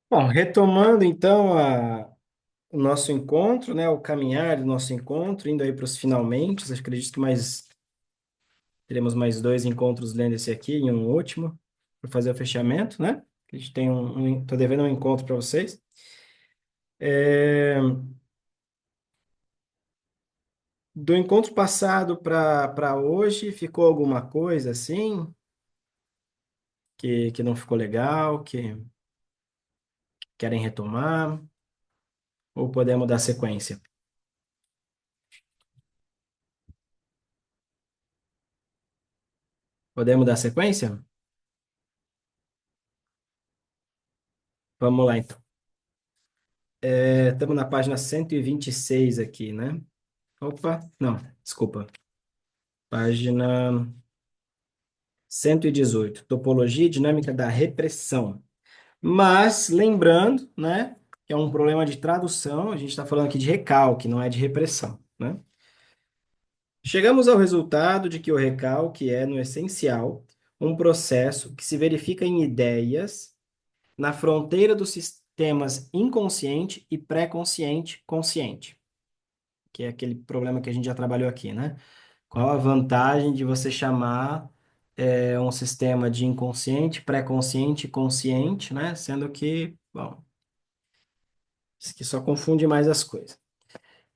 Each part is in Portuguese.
Bom, retomando então o nosso encontro, né, o caminhar do nosso encontro, indo aí para os finalmente, acredito que teremos mais dois encontros lendo esse aqui e um último para fazer o fechamento, né? A gente tem tô devendo um encontro para vocês. É, do encontro passado para hoje, ficou alguma coisa assim que não ficou legal, que querem retomar, ou podemos dar sequência? Podemos dar sequência? Vamos lá então. Estamos na página 126 aqui, né? Opa, não, desculpa. Página 118, Topologia e Dinâmica da Repressão. Mas, lembrando, né, que é um problema de tradução, a gente está falando aqui de recalque, não é de repressão, né? Chegamos ao resultado de que o recalque é, no essencial, um processo que se verifica em ideias na fronteira dos sistemas inconsciente e pré-consciente consciente, que é aquele problema que a gente já trabalhou aqui, né? Qual a vantagem de você chamar um sistema de inconsciente, pré-consciente e consciente, né? Sendo que, bom, isso que só confunde mais as coisas.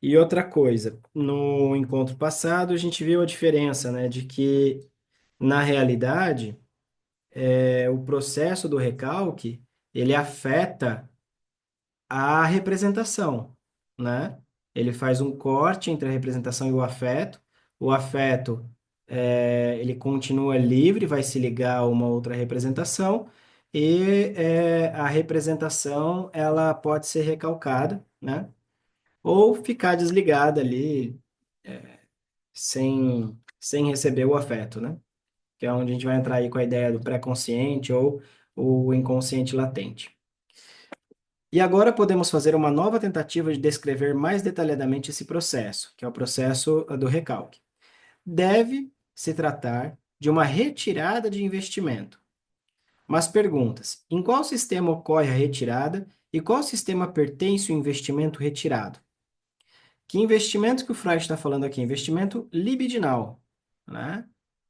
E outra coisa, no encontro passado a gente viu a diferença, né? De que, na realidade, o processo do recalque, ele afeta a representação, né? Ele faz um corte entre a representação e o afeto. O afeto, ele continua livre, vai se ligar a uma outra representação, e a representação, ela pode ser recalcada, né? Ou ficar desligada ali, sem receber o afeto, né? Que é onde a gente vai entrar aí com a ideia do pré-consciente ou o inconsciente latente. E agora podemos fazer uma nova tentativa de descrever mais detalhadamente esse processo, que é o processo do recalque. Deve se tratar de uma retirada de investimento. Mas perguntas: em qual sistema ocorre a retirada e qual sistema pertence o investimento retirado? Que investimento que o Freud está falando aqui? Investimento libidinal, né?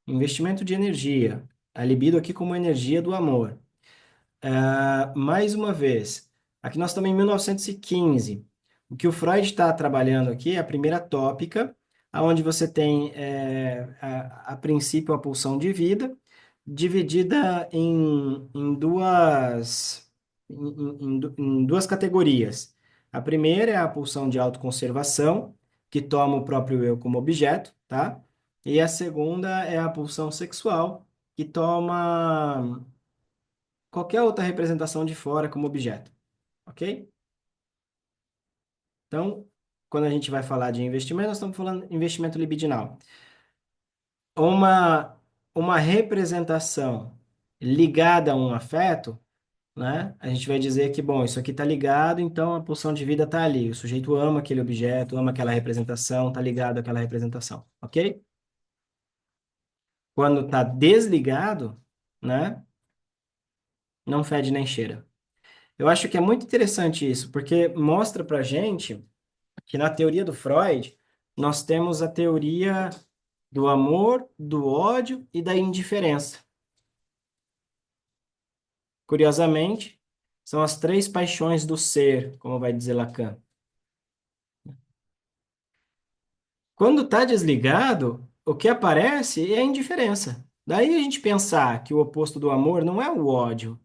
Investimento de energia. A libido aqui como energia do amor. Mais uma vez, aqui nós estamos em 1915. O que o Freud está trabalhando aqui é a primeira tópica, onde você tem, a princípio, a pulsão de vida, dividida em duas categorias. A primeira é a pulsão de autoconservação, que toma o próprio eu como objeto, tá? E a segunda é a pulsão sexual, que toma qualquer outra representação de fora como objeto, ok? Então, quando a gente vai falar de investimento, nós estamos falando de investimento libidinal. Uma, uma representação ligada a um afeto, né? A gente vai dizer que, bom, isso aqui está ligado, então a pulsão de vida está ali. O sujeito ama aquele objeto, ama aquela representação, está ligado àquela representação, ok? Quando está desligado, né? Não fede nem cheira. Eu acho que é muito interessante isso, porque mostra pra gente que na teoria do Freud, nós temos a teoria do amor, do ódio e da indiferença. Curiosamente, são as três paixões do ser, como vai dizer Lacan. Quando está desligado, o que aparece é a indiferença. Daí a gente pensar que o oposto do amor não é o ódio,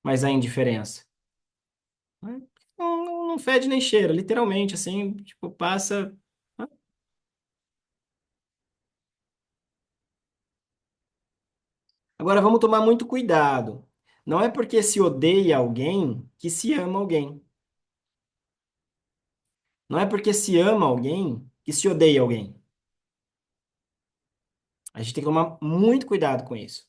mas a indiferença. Né? Não fede nem cheira, literalmente, assim, tipo, passa. Agora vamos tomar muito cuidado. Não é porque se odeia alguém que se ama alguém. Não é porque se ama alguém que se odeia alguém. A gente tem que tomar muito cuidado com isso.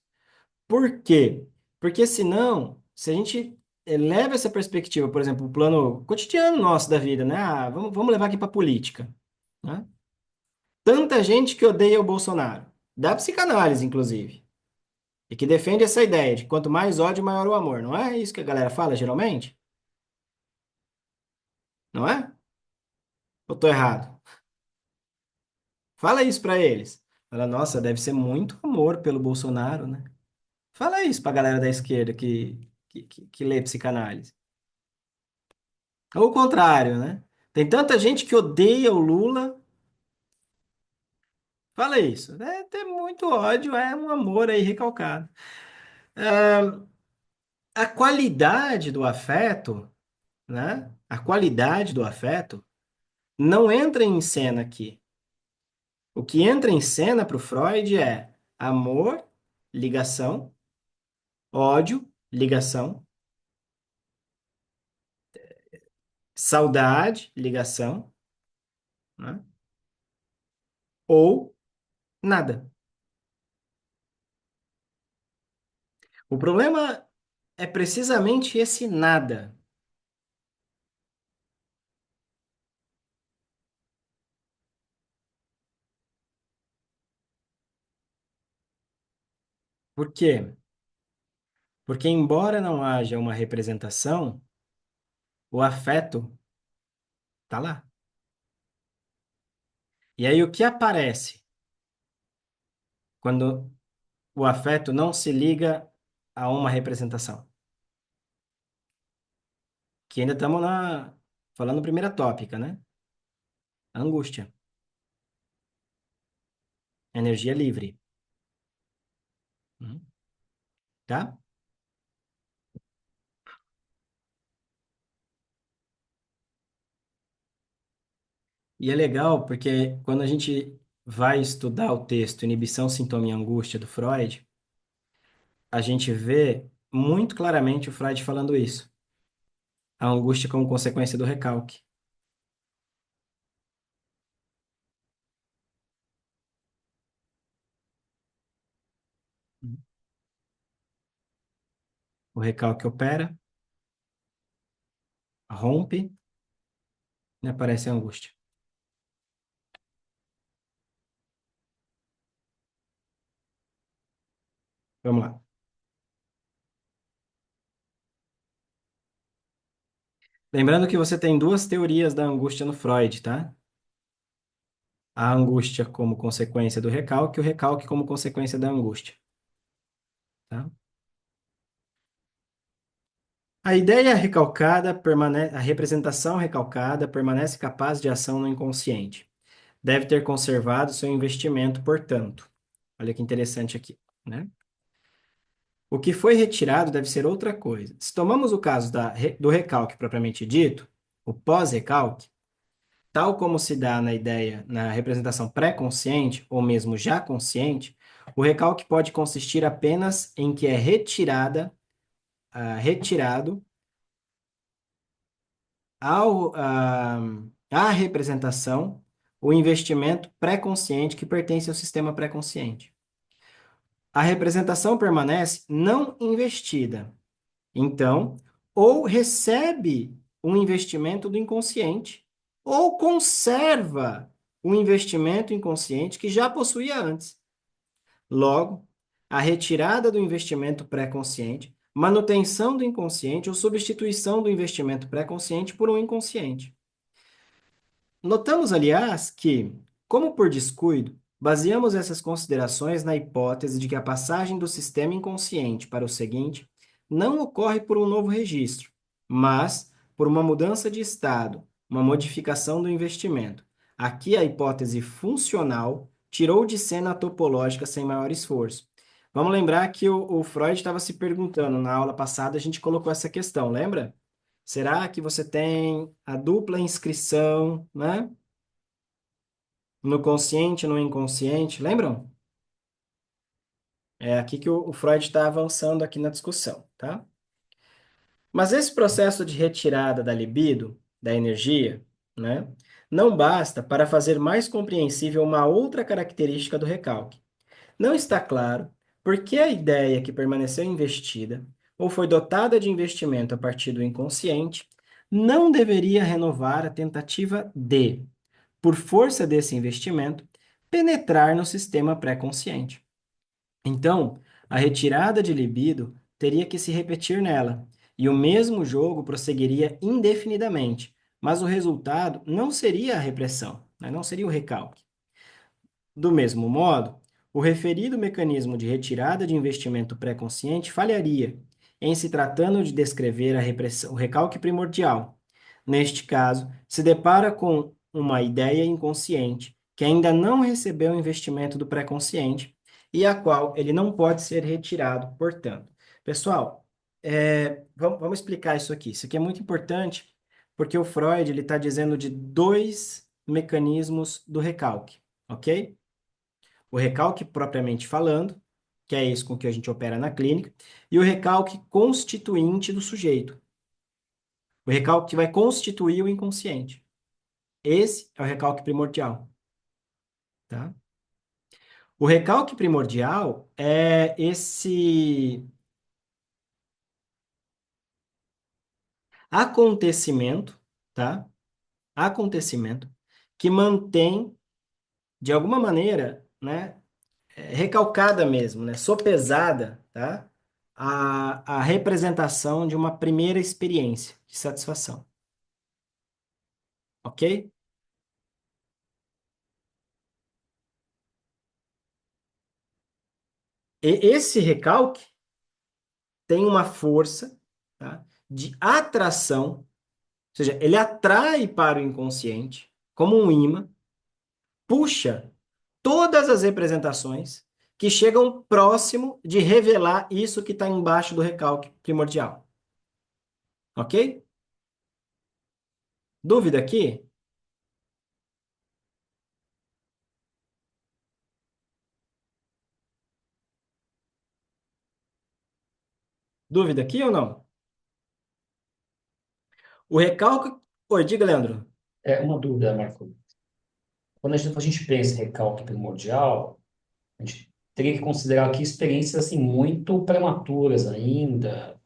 Por quê? Porque senão, se a gente leva essa perspectiva, por exemplo, o plano cotidiano nosso da vida, né? Vamos levar aqui para política, né? Tanta gente que odeia o Bolsonaro, da psicanálise, inclusive, e que defende essa ideia de quanto mais ódio, maior o amor. Não é isso que a galera fala, geralmente? não é? Ou tô errado? Fala isso para eles. Fala, nossa, deve ser muito amor pelo Bolsonaro, né? Fala isso pra galera da esquerda que lê psicanálise. Ou o contrário, né? Tem tanta gente que odeia o Lula. Fala isso. É ter muito ódio, é um amor aí recalcado. A qualidade do afeto, né? A qualidade do afeto não entra em cena aqui. O que entra em cena para o Freud é amor, ligação, ódio, ligação, saudade, ligação, né? Ou nada. O problema é precisamente esse nada. Por quê? Porque, embora não haja uma representação, o afeto tá lá. E aí, o que aparece quando o afeto não se liga a uma representação? Que ainda estamos falando primeira tópica, né? Angústia, energia livre. Uhum. Tá? E é legal porque quando a gente vai estudar o texto Inibição, Sintoma e Angústia do Freud, a gente vê muito claramente o Freud falando isso. A angústia como consequência do recalque. O recalque opera, rompe e aparece a angústia. Vamos lá. Lembrando que você tem duas teorias da angústia no Freud, tá? A angústia como consequência do recalque e o recalque como consequência da angústia, tá? A ideia recalcada permanece, a representação recalcada permanece capaz de ação no inconsciente. Deve ter conservado seu investimento, portanto. Olha que interessante aqui, né? O que foi retirado deve ser outra coisa. Se tomamos o caso do recalque propriamente dito, o pós-recalque, tal como se dá na ideia, na representação pré-consciente, ou mesmo já consciente, o recalque pode consistir apenas em que é retirado à representação o investimento pré-consciente que pertence ao sistema pré-consciente. A representação permanece não investida. Então, ou recebe um investimento do inconsciente, ou conserva o investimento inconsciente que já possuía antes. Logo, a retirada do investimento pré-consciente, manutenção do inconsciente ou substituição do investimento pré-consciente por um inconsciente. Notamos, aliás, que, como por descuido, baseamos essas considerações na hipótese de que a passagem do sistema inconsciente para o seguinte não ocorre por um novo registro, mas por uma mudança de estado, uma modificação do investimento. Aqui a hipótese funcional tirou de cena a topológica sem maior esforço. Vamos lembrar que o Freud estava se perguntando, na aula passada a gente colocou essa questão, lembra? Será que você tem a dupla inscrição, né? No consciente e no inconsciente? Lembram? É aqui que o Freud está avançando aqui na discussão, tá? Mas esse processo de retirada da libido, da energia, né? Não basta para fazer mais compreensível uma outra característica do recalque. Não está claro por que a ideia que permaneceu investida ou foi dotada de investimento a partir do inconsciente não deveria renovar a tentativa de, por força desse investimento, penetrar no sistema pré-consciente. Então, a retirada de libido teria que se repetir nela, e o mesmo jogo prosseguiria indefinidamente, mas o resultado não seria a repressão, né? Não seria o recalque. Do mesmo modo, o referido mecanismo de retirada de investimento pré-consciente falharia em se tratando de descrever a repressão, o recalque primordial. Neste caso, se depara com uma ideia inconsciente que ainda não recebeu o investimento do pré-consciente e a qual ele não pode ser retirado, portanto. Pessoal, vamos explicar isso aqui. Isso aqui é muito importante porque o Freud ele está dizendo de dois mecanismos do recalque, ok? O recalque propriamente falando, que é isso com que a gente opera na clínica, e o recalque constituinte do sujeito. O recalque que vai constituir o inconsciente. Esse é o recalque primordial, tá? O recalque primordial é esse acontecimento, tá? Acontecimento que mantém, de alguma maneira, né, recalcada mesmo, né, sopesada, tá? A representação de uma primeira experiência de satisfação, ok? E esse recalque tem uma força, tá, de atração, ou seja, ele atrai para o inconsciente, como um imã, puxa todas as representações que chegam próximo de revelar isso que está embaixo do recalque primordial, ok? Dúvida aqui? Dúvida aqui ou não? O recalque. Oi, diga, Leandro. É uma dúvida, Marco. Quando a gente pensa em recalque primordial, a gente teria que considerar aqui experiências assim muito prematuras ainda.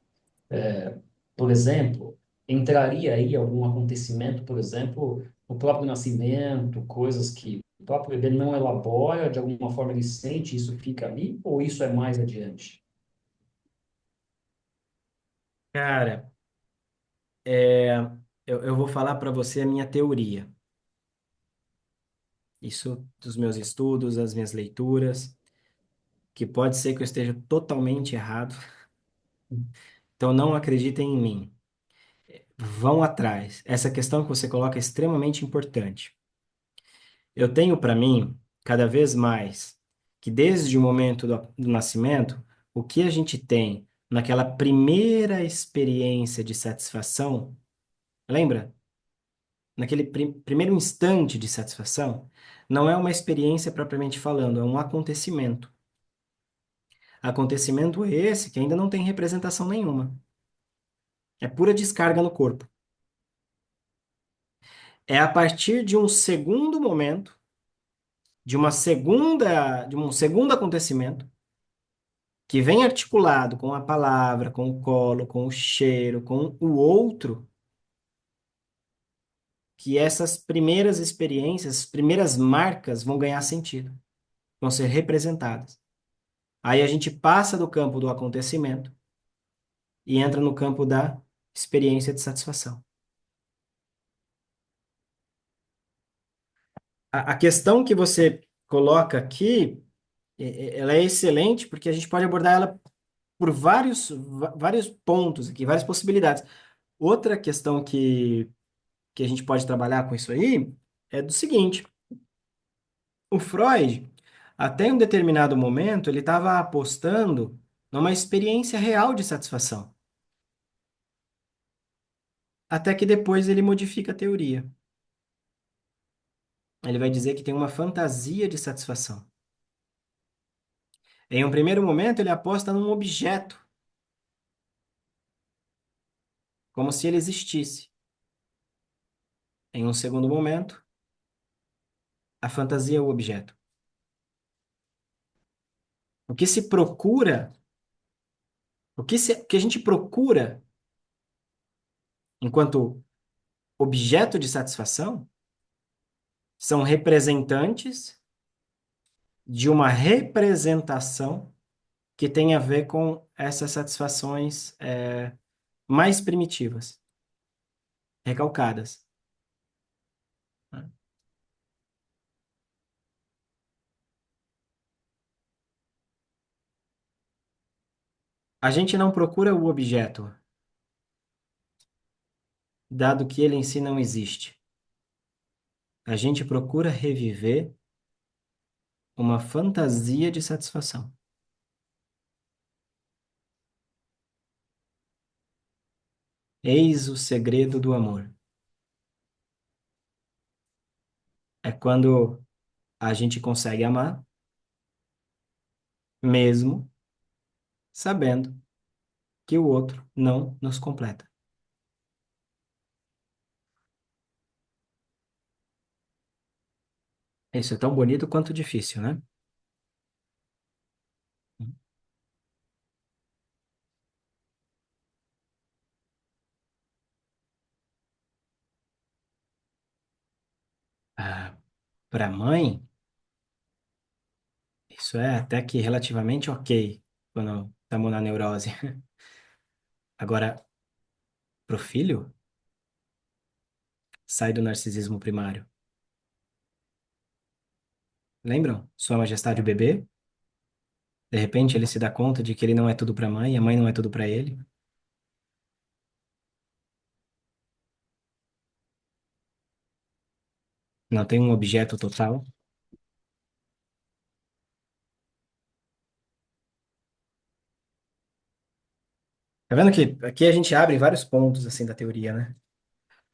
Por exemplo, entraria aí algum acontecimento, por exemplo, o próprio nascimento, coisas que o próprio bebê não elabora, de alguma forma ele sente, isso fica ali, ou isso é mais adiante? Cara, eu vou falar para você a minha teoria. Isso dos meus estudos, as minhas leituras, que pode ser que eu esteja totalmente errado. Então não acreditem em mim. Vão atrás. Essa questão que você coloca é extremamente importante. Eu tenho para mim, cada vez mais, que desde o momento do nascimento, o que a gente tem naquela primeira experiência de satisfação, lembra? Naquele primeiro instante de satisfação, não é uma experiência propriamente falando, é um acontecimento. Acontecimento esse que ainda não tem representação nenhuma. É pura descarga no corpo. É a partir de um segundo momento, de um segundo acontecimento, que vem articulado com a palavra, com o colo, com o cheiro, com o outro, que essas primeiras experiências, as primeiras marcas vão ganhar sentido, vão ser representadas. Aí a gente passa do campo do acontecimento e entra no campo da experiência de satisfação. A questão que você coloca aqui, ela é excelente porque a gente pode abordar ela por vários pontos aqui, várias possibilidades. Outra questão que a gente pode trabalhar com isso aí é do seguinte: o Freud, até em um determinado momento, ele estava apostando numa experiência real de satisfação, até que depois ele modifica a teoria. Ele vai dizer que tem uma fantasia de satisfação. Em um primeiro momento, ele aposta num objeto, como se ele existisse. Em um segundo momento, a fantasia é o objeto. O que se procura, o que a gente procura enquanto objeto de satisfação são representantes de uma representação que tem a ver com essas satisfações mais primitivas, recalcadas. A gente não procura o objeto, dado que ele em si não existe. A gente procura reviver uma fantasia de satisfação. Eis o segredo do amor. É quando a gente consegue amar, mesmo sabendo que o outro não nos completa. Isso é tão bonito quanto difícil, né? Ah, para mãe, isso é até que relativamente ok quando estamos na neurose. Agora, pro filho, sai do narcisismo primário. Lembram? Sua Majestade o bebê? De repente ele se dá conta de que ele não é tudo para a mãe não é tudo para ele. Não tem um objeto total. Tá vendo que aqui a gente abre vários pontos assim da teoria, né?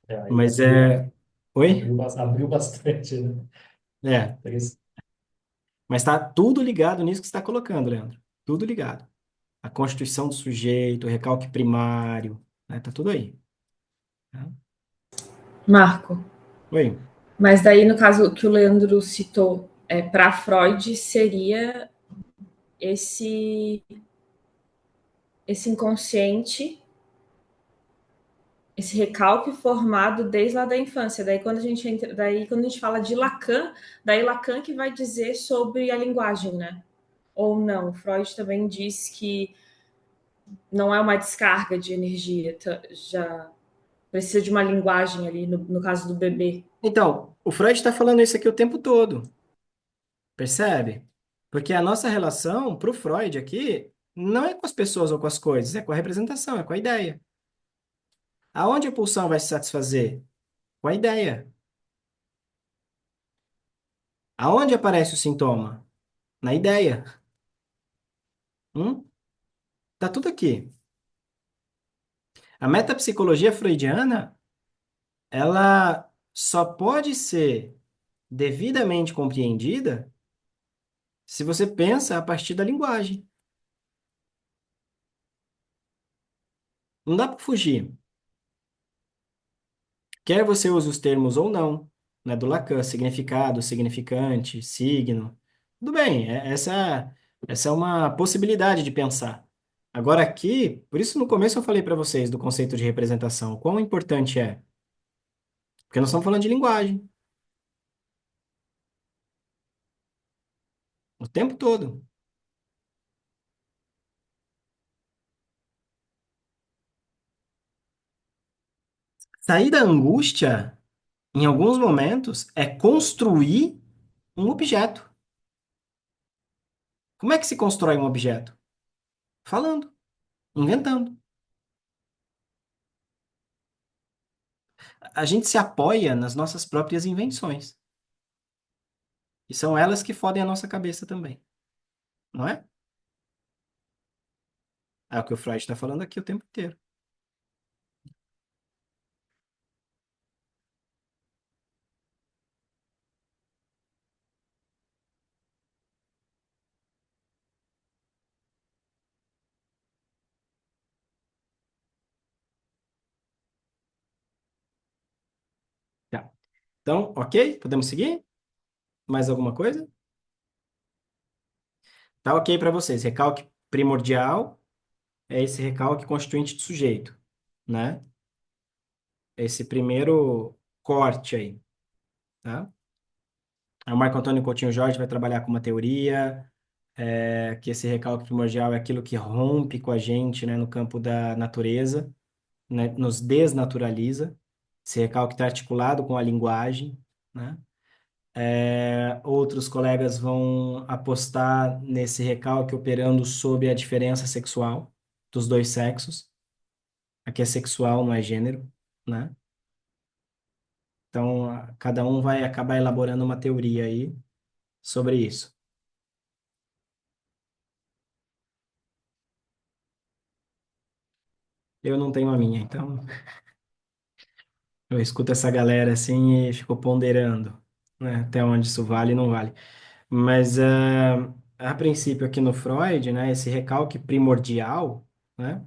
É, aí Mas é. Oi? abriu bastante, né? É. Interessante. Mas tá tudo ligado nisso que você está colocando, Leandro. Tudo ligado. A constituição do sujeito, o recalque primário, né? Tá tudo aí. Tá? Marco. Oi. Mas daí, no caso que o Leandro citou, para Freud seria esse esse inconsciente, esse recalque formado desde lá da infância. Daí quando a gente entra, daí quando a gente fala de Lacan, daí Lacan que vai dizer sobre a linguagem, né? Ou não, Freud também diz que não é uma descarga de energia, já precisa de uma linguagem ali, no caso do bebê. Então, o Freud está falando isso aqui o tempo todo, percebe? Porque a nossa relação, para o Freud aqui, não é com as pessoas ou com as coisas, é com a representação, é com a ideia. Aonde a pulsão vai se satisfazer? Com a ideia. Aonde aparece o sintoma? Na ideia. Hum? Tá tudo aqui. A metapsicologia freudiana, ela só pode ser devidamente compreendida se você pensa a partir da linguagem. Não dá para fugir. Quer você use os termos ou não, né, do Lacan, significado, significante, signo. Tudo bem, essa é uma possibilidade de pensar. Agora aqui, por isso no começo eu falei para vocês do conceito de representação, o quão importante é. Porque nós estamos falando de linguagem o tempo todo. Sair da angústia, em alguns momentos, é construir um objeto. Como é que se constrói um objeto? Falando, inventando. A gente se apoia nas nossas próprias invenções. E são elas que fodem a nossa cabeça também, não é? É o que o Freud está falando aqui o tempo inteiro. Tá. Então, ok? Podemos seguir? Mais alguma coisa? Tá ok para vocês. Recalque primordial é esse recalque constituinte do sujeito, né? Esse primeiro corte aí, tá? Aí o Marco Antônio Coutinho Jorge vai trabalhar com uma teoria, que esse recalque primordial é aquilo que rompe com a gente, né, no campo da natureza, né, nos desnaturaliza. Esse recalque está articulado com a linguagem, né? Outros colegas vão apostar nesse recalque operando sob a diferença sexual, dos dois sexos. Aqui é sexual, não é gênero, né? Então, cada um vai acabar elaborando uma teoria aí sobre isso. Eu não tenho a minha, então eu escuto essa galera assim e fico ponderando, né? Até onde isso vale e não vale. Mas, a princípio, aqui no Freud, né, esse recalque primordial, né?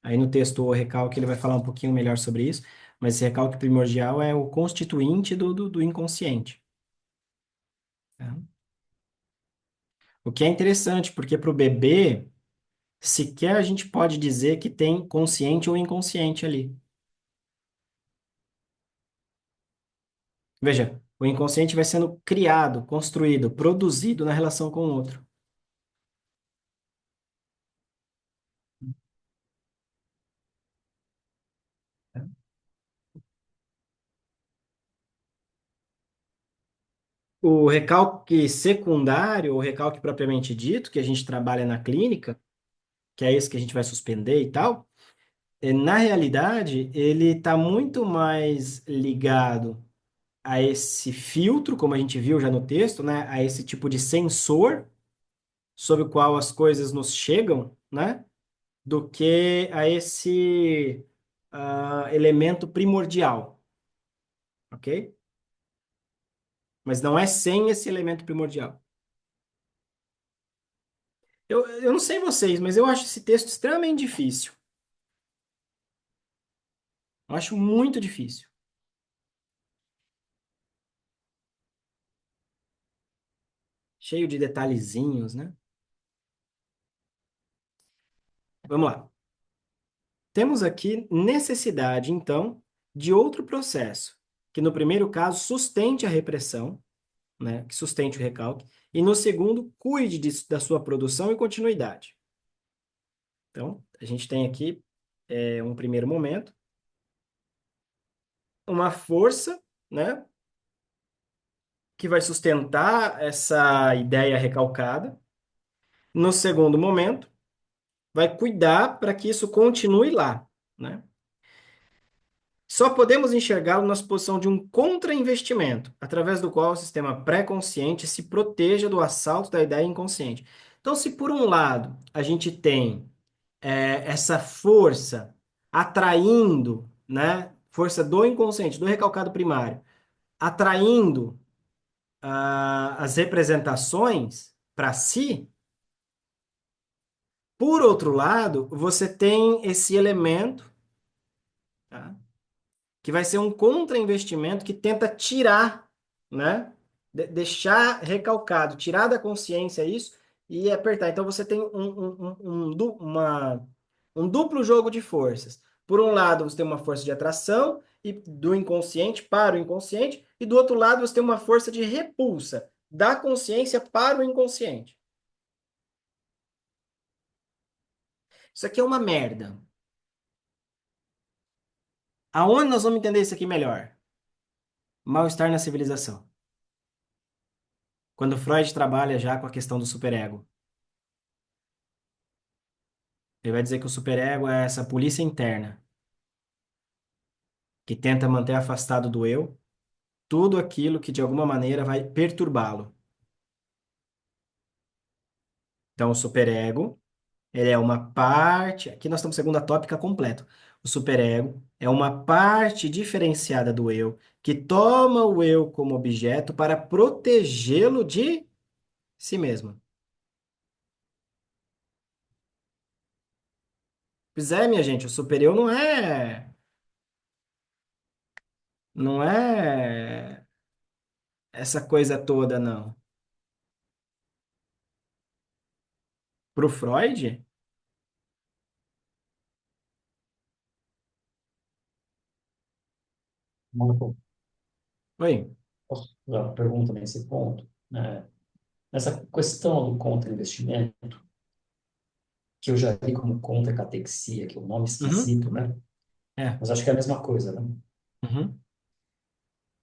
Aí no texto o recalque ele vai falar um pouquinho melhor sobre isso, mas esse recalque primordial é o constituinte do inconsciente. Tá? O que é interessante, porque para o bebê, sequer a gente pode dizer que tem consciente ou inconsciente ali. Veja, o inconsciente vai sendo criado, construído, produzido na relação com o outro. O recalque secundário, ou recalque propriamente dito, que a gente trabalha na clínica, que é esse que a gente vai suspender e tal, na realidade, ele está muito mais ligado a esse filtro, como a gente viu já no texto, né? A esse tipo de sensor sobre o qual as coisas nos chegam, né? Do que a esse elemento primordial, ok? Mas não é sem esse elemento primordial. Eu não sei vocês, mas eu acho esse texto extremamente difícil. Eu acho muito difícil. Cheio de detalhezinhos, né? Vamos lá. Temos aqui necessidade, então, de outro processo, que no primeiro caso sustente a repressão, né? Que sustente o recalque, e no segundo, cuide da sua produção e continuidade. Então, a gente tem aqui um primeiro momento, uma força, né? Que vai sustentar essa ideia recalcada. No segundo momento, vai cuidar para que isso continue lá, né? Só podemos enxergá-lo na posição de um contra-investimento, através do qual o sistema pré-consciente se proteja do assalto da ideia inconsciente. Então, se por um lado a gente tem essa força atraindo, né, força do inconsciente, do recalcado primário, atraindo as representações para si, por outro lado, você tem esse elemento, tá? Que vai ser um contra-investimento que tenta tirar, né? Deixar recalcado, tirar da consciência isso e apertar. Então você tem um duplo jogo de forças. Por um lado, você tem uma força de atração e do inconsciente para o inconsciente, e do outro lado, você tem uma força de repulsa da consciência para o inconsciente. Isso aqui é uma merda. Aonde nós vamos entender isso aqui melhor? Mal-estar na civilização. Quando Freud trabalha já com a questão do superego. Ele vai dizer que o superego é essa polícia interna que tenta manter afastado do eu tudo aquilo que de alguma maneira vai perturbá-lo. Então, o superego, ele é uma parte, aqui nós estamos segundo a tópica completa. O superego é uma parte diferenciada do eu que toma o eu como objeto para protegê-lo de si mesmo. Pois é, minha gente, o superior não é essa coisa toda, não. Pro Freud, Marco, oi. posso fazer uma pergunta nesse ponto? Nessa questão do contra-investimento, que eu já vi como contra-catexia, que é um nome Uhum, esquisito, né? é. Mas acho que é a mesma coisa, né? Uhum.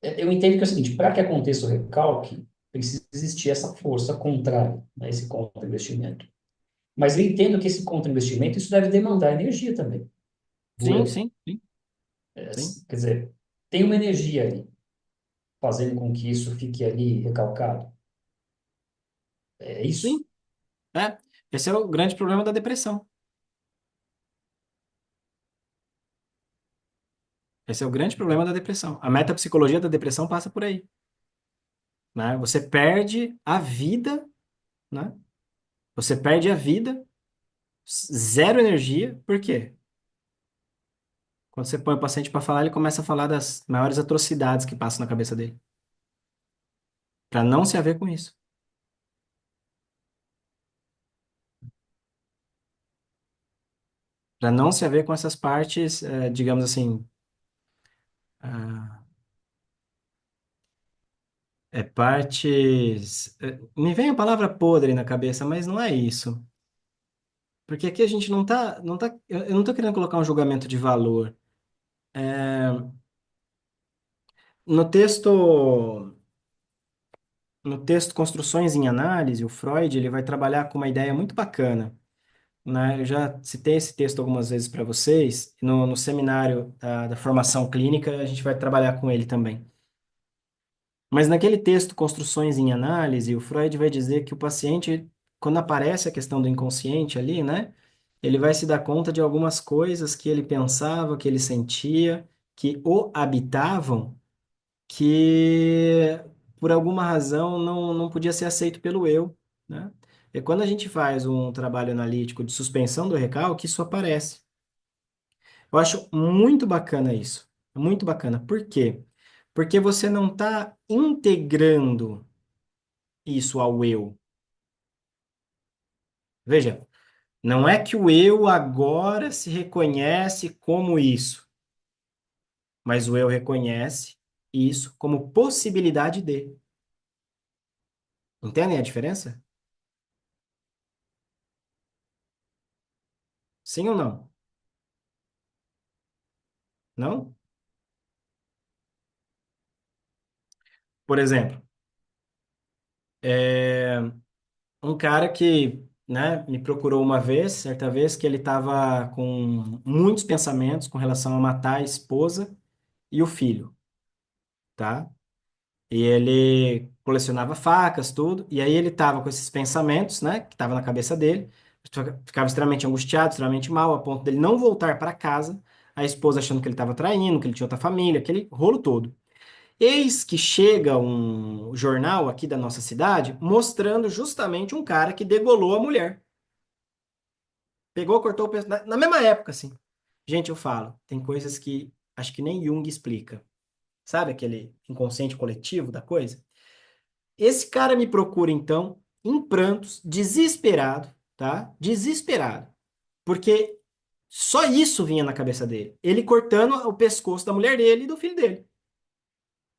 Eu entendo que é o seguinte, para que aconteça o recalque, precisa existir essa força contrária, né, esse contra-investimento. Mas eu entendo que esse contra-investimento, isso deve demandar energia também, do Sim, eu. sim, sim, sim. Quer dizer, tem uma energia ali, fazendo com que isso fique ali recalcado. É isso? Sim, é. Esse é o grande problema da depressão. Esse é o grande problema da depressão. A metapsicologia da depressão passa por aí, né? Você perde a vida, né? Você perde a vida, zero energia. Por quê? Quando você põe o paciente para falar, ele começa a falar das maiores atrocidades que passam na cabeça dele, para não se haver com isso. Para não se haver com essas partes, digamos assim, ah, partes. Me vem a palavra podre na cabeça, mas não é isso. Porque aqui a gente não tá, eu não tô querendo colocar um julgamento de valor. No texto, no texto Construções em Análise, o Freud ele vai trabalhar com uma ideia muito bacana, né? Eu já citei esse texto algumas vezes para vocês. No seminário da formação clínica, a gente vai trabalhar com ele também. Mas naquele texto Construções em Análise, o Freud vai dizer que o paciente, quando aparece a questão do inconsciente ali, né? Ele vai se dar conta de algumas coisas que ele pensava, que ele sentia, que o habitavam, que por alguma razão não podia ser aceito pelo eu, né? E quando a gente faz um trabalho analítico de suspensão do recalque, isso aparece. Eu acho muito bacana isso. Muito bacana. Por quê? Porque você não está integrando isso ao eu. Veja, não é que o eu agora se reconhece como isso, mas o eu reconhece isso como possibilidade de. Entendem a diferença? Sim ou não? Não? Por exemplo, é, um cara que, né, me procurou uma vez, certa vez, que ele estava com muitos pensamentos com relação a matar a esposa e o filho, tá? E ele colecionava facas, tudo, e aí ele estava com esses pensamentos, né, que estava na cabeça dele, ficava extremamente angustiado, extremamente mal, a ponto dele não voltar para casa, a esposa achando que ele estava traindo, que ele tinha outra família, aquele rolo todo. Eis que chega um jornal aqui da nossa cidade mostrando justamente um cara que degolou a mulher. Pegou, cortou o pescoço, na mesma época, assim. Gente, eu falo, tem coisas que acho que nem Jung explica. Sabe aquele inconsciente coletivo da coisa? Esse cara me procura, então, em prantos, desesperado, tá? Desesperado. Porque só isso vinha na cabeça dele. Ele cortando o pescoço da mulher dele e do filho dele.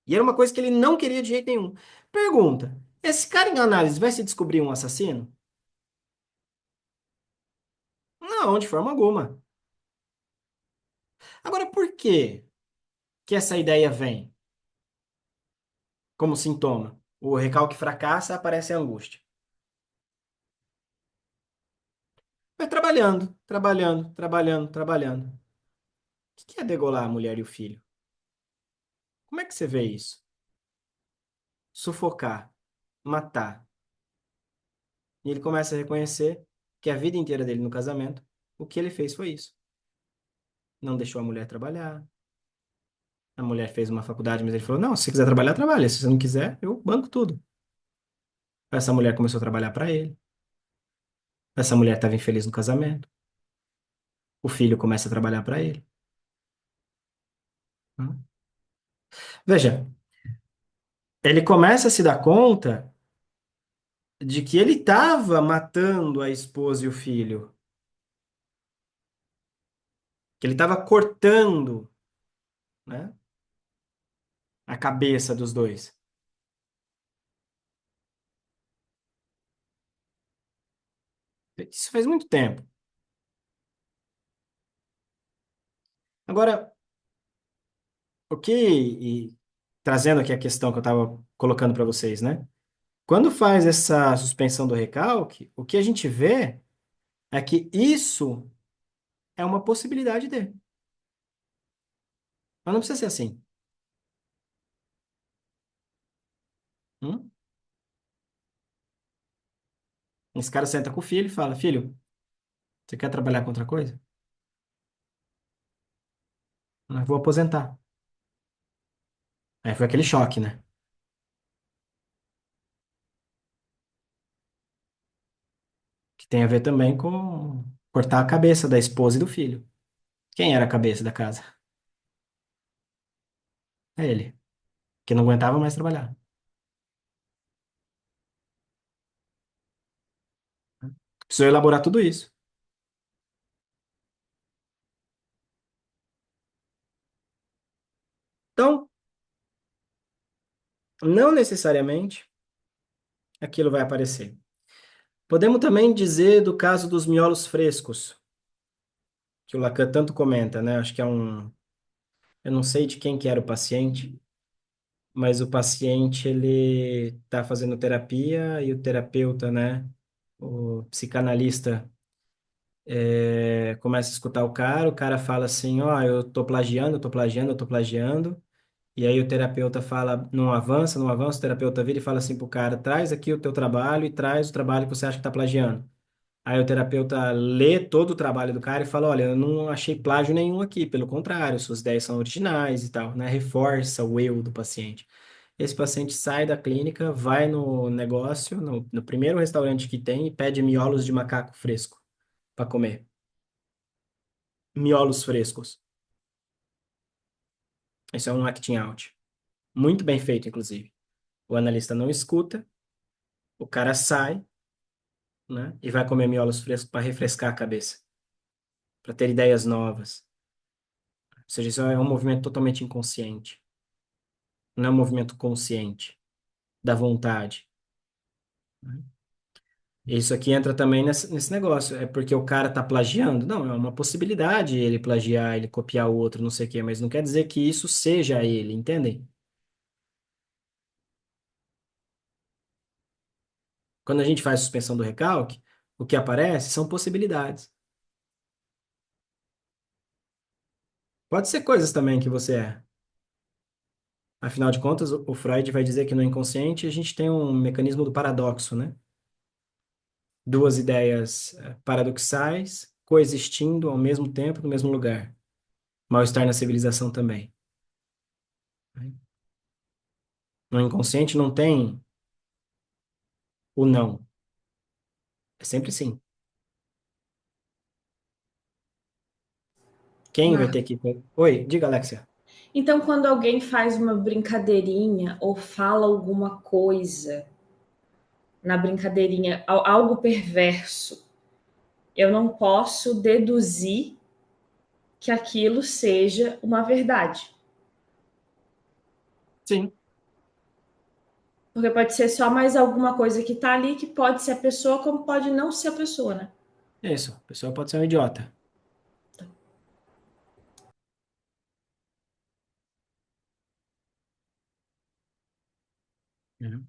E era uma coisa que ele não queria de jeito nenhum. Pergunta: esse cara em análise vai se descobrir um assassino? Não, de forma alguma. Agora, por que que essa ideia vem como sintoma? O recalque fracassa, aparece a angústia. Vai trabalhando, trabalhando, trabalhando, trabalhando. O que é degolar a mulher e o filho? Como é que você vê isso? Sufocar, matar. E ele começa a reconhecer que a vida inteira dele no casamento, o que ele fez foi isso. Não deixou a mulher trabalhar. A mulher fez uma faculdade, mas ele falou: não, se você quiser trabalhar, trabalha. Se você não quiser, eu banco tudo. Essa mulher começou a trabalhar para ele. Essa mulher estava infeliz no casamento. O filho começa a trabalhar para ele. Hum. Veja, ele começa a se dar conta de que ele estava matando a esposa e o filho, que ele estava cortando, né, a cabeça dos dois. Isso faz muito tempo. Agora, o que, trazendo aqui a questão que eu estava colocando para vocês, né? Quando faz essa suspensão do recalque, o que a gente vê É que isso é uma possibilidade dele. Mas não precisa ser assim. Hum? Esse cara senta com o filho e fala: Filho, você quer trabalhar com outra coisa? Eu vou aposentar. Aí foi aquele choque, né? Que tem a ver também com cortar a cabeça da esposa e do filho. Quem era a cabeça da casa? É ele, que não aguentava mais trabalhar. Precisou elaborar tudo isso. Então, não necessariamente aquilo vai aparecer. Podemos também dizer do caso dos miolos frescos, que o Lacan tanto comenta, né? Acho que é um. Eu não sei de quem que era o paciente, mas o paciente ele está fazendo terapia e o terapeuta, né? O psicanalista começa a escutar o cara fala assim, ó, eu tô plagiando, eu tô plagiando, eu tô plagiando. E aí o terapeuta fala, não avança, não avança, o terapeuta vira e fala assim pro cara, traz aqui o teu trabalho e traz o trabalho que você acha que tá plagiando. Aí o terapeuta lê todo o trabalho do cara e fala, olha, eu não achei plágio nenhum aqui, pelo contrário, suas ideias são originais e tal, né? Reforça o eu do paciente. Esse paciente sai da clínica, vai no negócio, no primeiro restaurante que tem e pede miolos de macaco fresco para comer. Miolos frescos. Isso é um acting out. Muito bem feito, inclusive. O analista não escuta, o cara sai, né? E vai comer miolos frescos para refrescar a cabeça, para ter ideias novas. Ou seja, isso é um movimento totalmente inconsciente. Não é um movimento consciente da vontade, né? Isso aqui entra também nesse negócio. É porque o cara tá plagiando? Não, é uma possibilidade ele plagiar, ele copiar o outro, não sei o quê, mas não quer dizer que isso seja ele, entendem? Quando a gente faz suspensão do recalque, o que aparece são possibilidades. Pode ser coisas também que você é. Afinal de contas, o Freud vai dizer que no inconsciente a gente tem um mecanismo do paradoxo, né? Duas ideias paradoxais coexistindo ao mesmo tempo no mesmo lugar. Mal-estar na civilização também, né? No inconsciente não tem o não, é sempre sim. Quem vai ter Marco. que. Oi, diga, Alexia. Então, quando alguém faz uma brincadeirinha ou fala alguma coisa na brincadeirinha, algo perverso, eu não posso deduzir que aquilo seja uma verdade. Sim, Porque pode ser só mais alguma coisa que tá ali, que pode ser a pessoa, como pode não ser a pessoa, né? é isso. A pessoa pode ser um idiota. Uhum.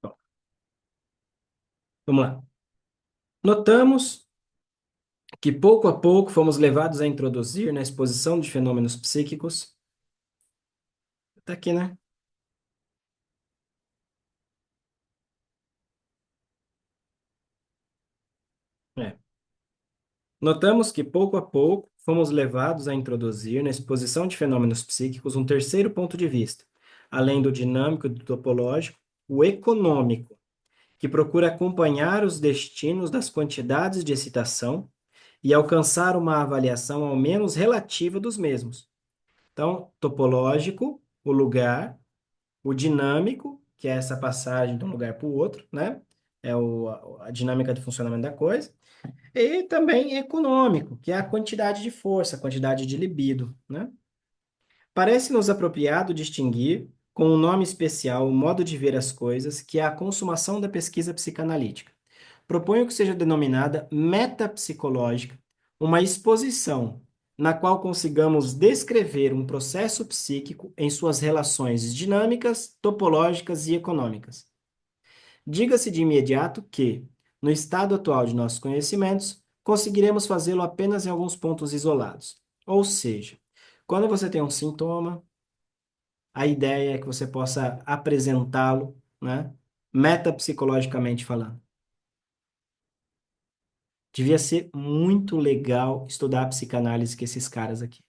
Bom, vamos lá. Notamos que pouco a pouco fomos levados a introduzir na exposição de fenômenos psíquicos. Tá aqui, né? É. Notamos que, pouco a pouco, fomos levados a introduzir na exposição de fenômenos psíquicos um terceiro ponto de vista, além do dinâmico e do topológico, o econômico, que procura acompanhar os destinos das quantidades de excitação e alcançar uma avaliação ao menos relativa dos mesmos. Então, topológico, o lugar, o dinâmico, que é essa passagem de um lugar para o outro, né? É a dinâmica de funcionamento da coisa. E também econômico, que é a quantidade de força, a quantidade de libido, né? Parece-nos apropriado distinguir, com um nome especial, o modo de ver as coisas, que é a consumação da pesquisa psicanalítica. Proponho que seja denominada metapsicológica, uma exposição na qual consigamos descrever um processo psíquico em suas relações dinâmicas, topológicas e econômicas. Diga-se de imediato que, no estado atual de nossos conhecimentos, conseguiremos fazê-lo apenas em alguns pontos isolados. Ou seja, quando você tem um sintoma, a ideia é que você possa apresentá-lo, né, metapsicologicamente falando. Devia ser muito legal estudar a psicanálise com esses caras aqui.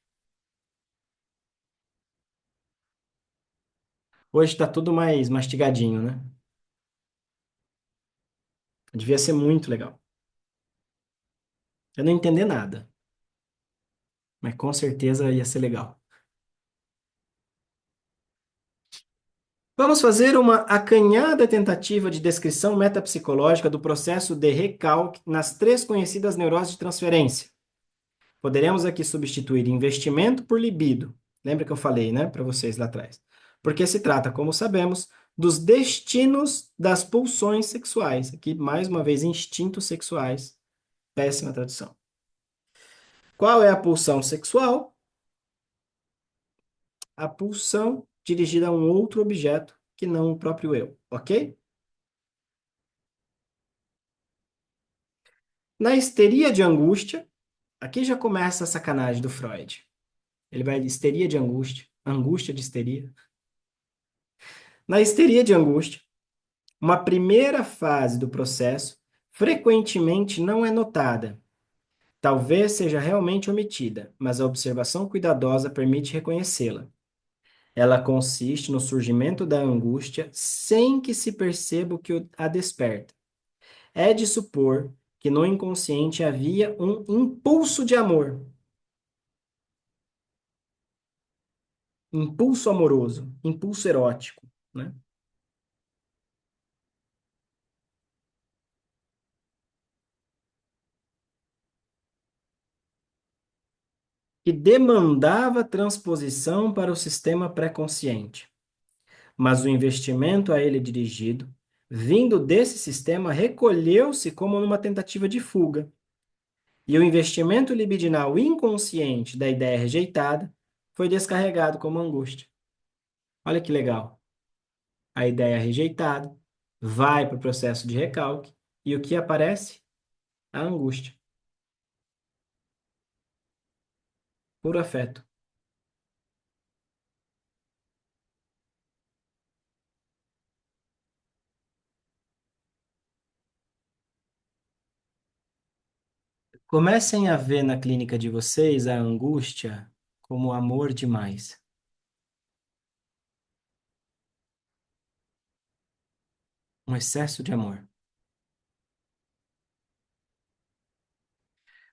Hoje está tudo mais mastigadinho, né? Devia ser muito legal. Eu não entender nada, mas com certeza ia ser legal. Vamos fazer uma acanhada tentativa de descrição metapsicológica do processo de recalque nas três conhecidas neuroses de transferência. Poderemos aqui substituir investimento por libido. Lembra que eu falei, né, para vocês lá atrás? Porque se trata, como sabemos, dos destinos das pulsões sexuais. Aqui, mais uma vez, instintos sexuais. Péssima tradução. Qual é a pulsão sexual? A pulsão dirigida a um outro objeto que não o próprio eu, ok? Na histeria de angústia, aqui já começa a sacanagem do Freud. Ele vai de histeria de angústia, angústia de histeria. Na histeria de angústia, uma primeira fase do processo frequentemente não é notada. Talvez seja realmente omitida, mas a observação cuidadosa permite reconhecê-la. Ela consiste no surgimento da angústia sem que se perceba o que a desperta. É de supor que no inconsciente havia um impulso de amor, impulso amoroso, impulso erótico, né? Que demandava transposição para o sistema pré-consciente. Mas o investimento a ele dirigido, vindo desse sistema, recolheu-se como numa tentativa de fuga. E o investimento libidinal inconsciente da ideia rejeitada foi descarregado como angústia. Olha que legal. A ideia rejeitada vai para o processo de recalque e o que aparece? A angústia. Puro afeto. Comecem a ver na clínica de vocês a angústia como amor demais. Um excesso de amor.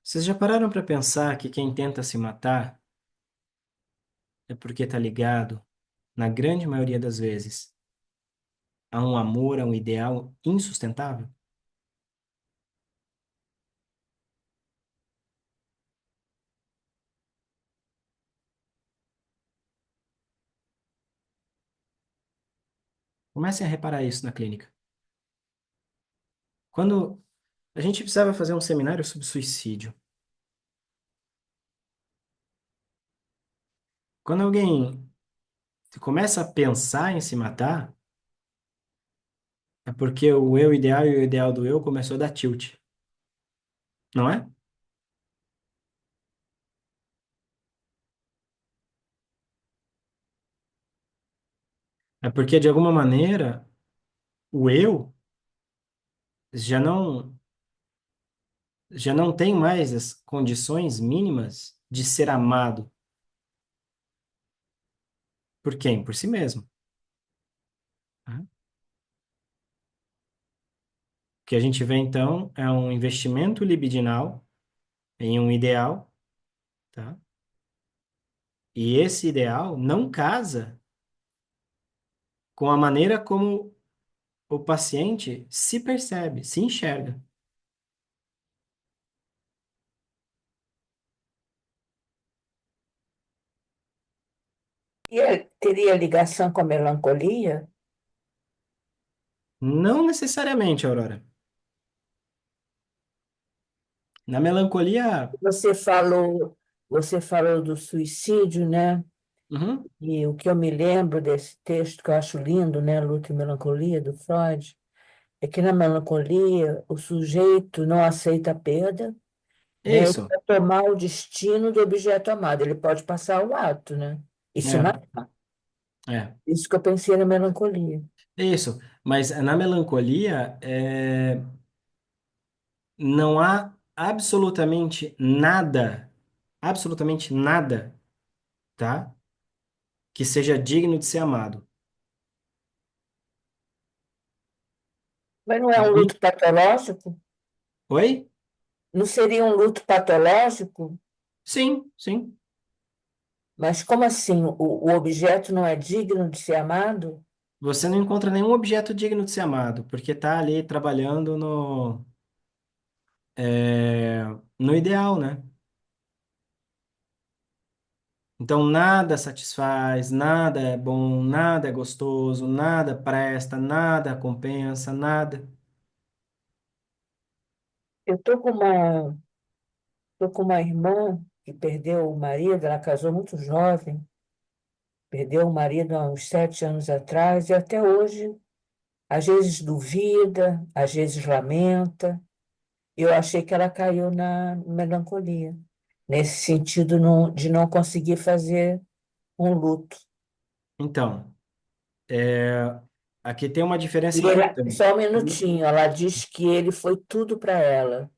Vocês já pararam para pensar que quem tenta se matar é porque está ligado, na grande maioria das vezes, a um amor, a um ideal insustentável? Comecem a reparar isso na clínica. Quando a gente precisava fazer um seminário sobre suicídio, quando alguém começa a pensar em se matar, é porque o eu ideal e o ideal do eu começou a dar tilt, não é? É porque, de alguma maneira, o eu já não tem mais as condições mínimas de ser amado por quem? Por si mesmo. Né? O que a gente vê, então, é um investimento libidinal em um ideal, tá? E esse ideal não casa com a maneira como o paciente se percebe, se enxerga. E teria ligação com a melancolia? Não necessariamente, Aurora. Na melancolia, Você falou, você falou do suicídio, né? uhum, E o que eu me lembro desse texto que eu acho lindo, né, Luta e Melancolia, do Freud, É que na melancolia o sujeito não aceita a perda, né? Ele Isso, vai tomar o destino do objeto amado. Ele pode passar o ato, né? E se é, matar. é, Isso que eu pensei na melancolia. isso. Mas na melancolia, não há absolutamente nada, tá? Que seja digno de ser amado. Mas não é um Aí, luto patológico? oi? Não seria um luto patológico? Sim, sim. Mas como assim? O objeto não é digno de ser amado? Você não encontra nenhum objeto digno de ser amado, porque tá ali trabalhando no ideal, né? Então nada satisfaz, nada é bom, nada é gostoso, nada presta, nada compensa, nada. Eu tô com uma irmã que perdeu o marido, ela casou muito jovem, perdeu o marido há uns 7 anos atrás, e até hoje, às vezes duvida, às vezes lamenta. Eu achei que ela caiu na melancolia, nesse sentido de não conseguir fazer um luto. Então, aqui tem uma diferença E ela, importante. só um minutinho, ela diz que ele foi tudo para ela.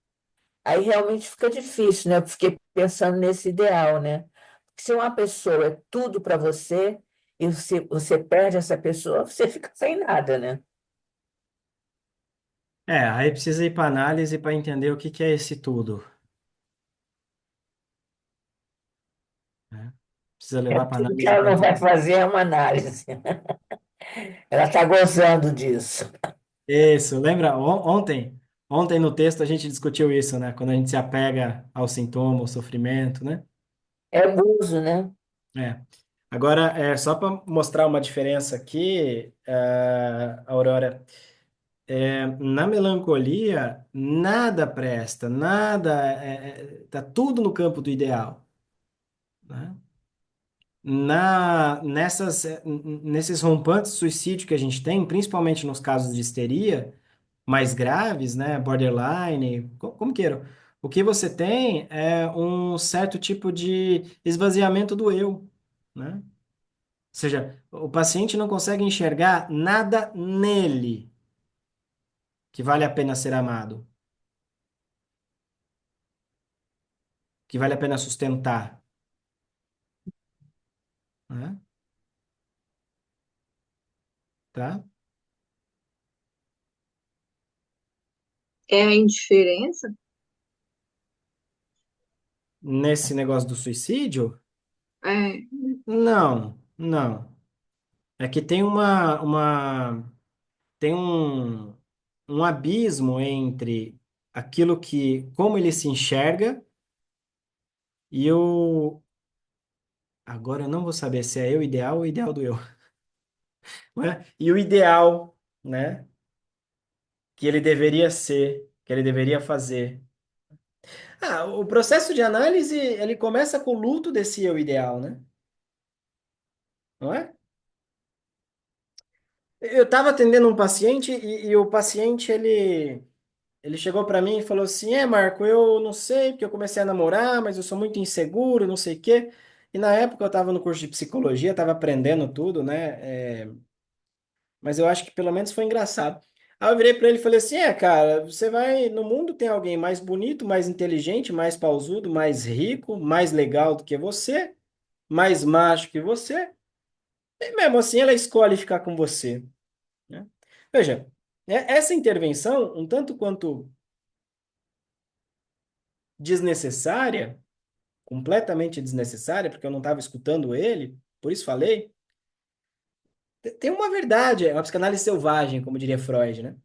Aí realmente fica difícil, né? Eu fiquei pensando nesse ideal, né? Porque se uma pessoa é tudo para você e você perde essa pessoa, você fica sem nada, né? Aí precisa ir para análise para entender o que que é esse tudo, né? Precisa É levar para tudo que análise ela para não vai entender. fazer é uma análise. Ela está gozando disso. Isso, lembra ontem no texto a gente discutiu isso, né? Quando a gente se apega ao sintoma, ao sofrimento, né? É abuso, né? É. Agora, só para mostrar uma diferença aqui, Aurora, na melancolia, nada presta, tá tudo no campo do ideal, né? Nesses rompantes de suicídio que a gente tem, principalmente nos casos de histeria mais graves, né, borderline, como queira, o que você tem é um certo tipo de esvaziamento do eu, né? Ou seja, o paciente não consegue enxergar nada nele que vale a pena ser amado, que vale a pena sustentar, né? Tá? É a indiferença? Nesse negócio do suicídio, É. não, não. É que tem tem um abismo entre aquilo como ele se enxerga e agora eu não vou saber se é eu ideal ou o ideal do eu, né? E o ideal, né? Que ele deveria ser, que ele deveria fazer. O processo de análise, ele começa com o luto desse eu ideal, né? Não é? Eu estava atendendo um paciente e o paciente, ele chegou para mim e falou assim: Marco, eu não sei, porque eu comecei a namorar, mas eu sou muito inseguro, não sei o quê. E na época eu estava no curso de psicologia, estava aprendendo tudo, né? Mas eu acho que pelo menos foi engraçado. Aí eu virei para ele e falei assim: cara, você vai. No mundo tem alguém mais bonito, mais inteligente, mais pausudo, mais rico, mais legal do que você, mais macho que você. E mesmo assim ela escolhe ficar com você, né? Veja, essa intervenção, um tanto quanto desnecessária, completamente desnecessária, porque eu não estava escutando ele, por isso falei. Tem uma verdade, é uma psicanálise selvagem, como diria Freud, né?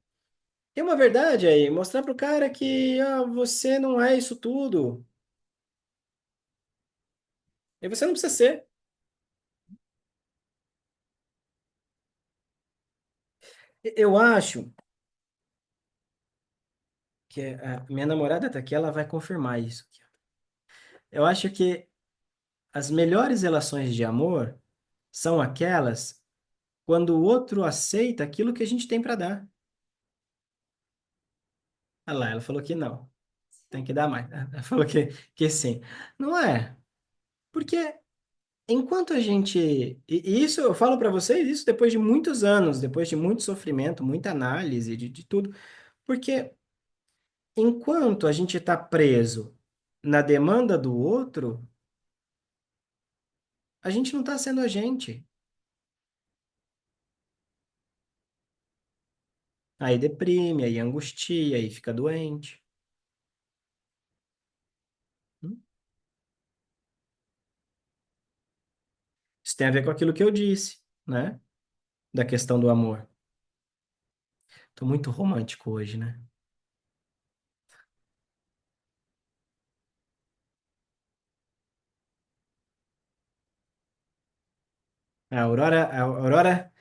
Tem uma verdade aí, mostrar pro cara que você não é isso tudo. E você não precisa ser. Eu acho que a minha namorada tá aqui, ela vai confirmar isso aqui. Eu acho que as melhores relações de amor são aquelas quando o outro aceita aquilo que a gente tem para dar. Ah lá, ela falou que não. Tem que dar mais. Ela falou que sim. Não é. Porque enquanto a gente. E isso eu falo para vocês, isso depois de muitos anos, depois de muito sofrimento, muita análise de tudo. Porque enquanto a gente está preso na demanda do outro, a gente não está sendo a gente. Aí deprime, aí angustia, aí fica doente. Hum? Isso tem a ver com aquilo que eu disse, né? Da questão do amor. Tô muito romântico hoje, né? A Aurora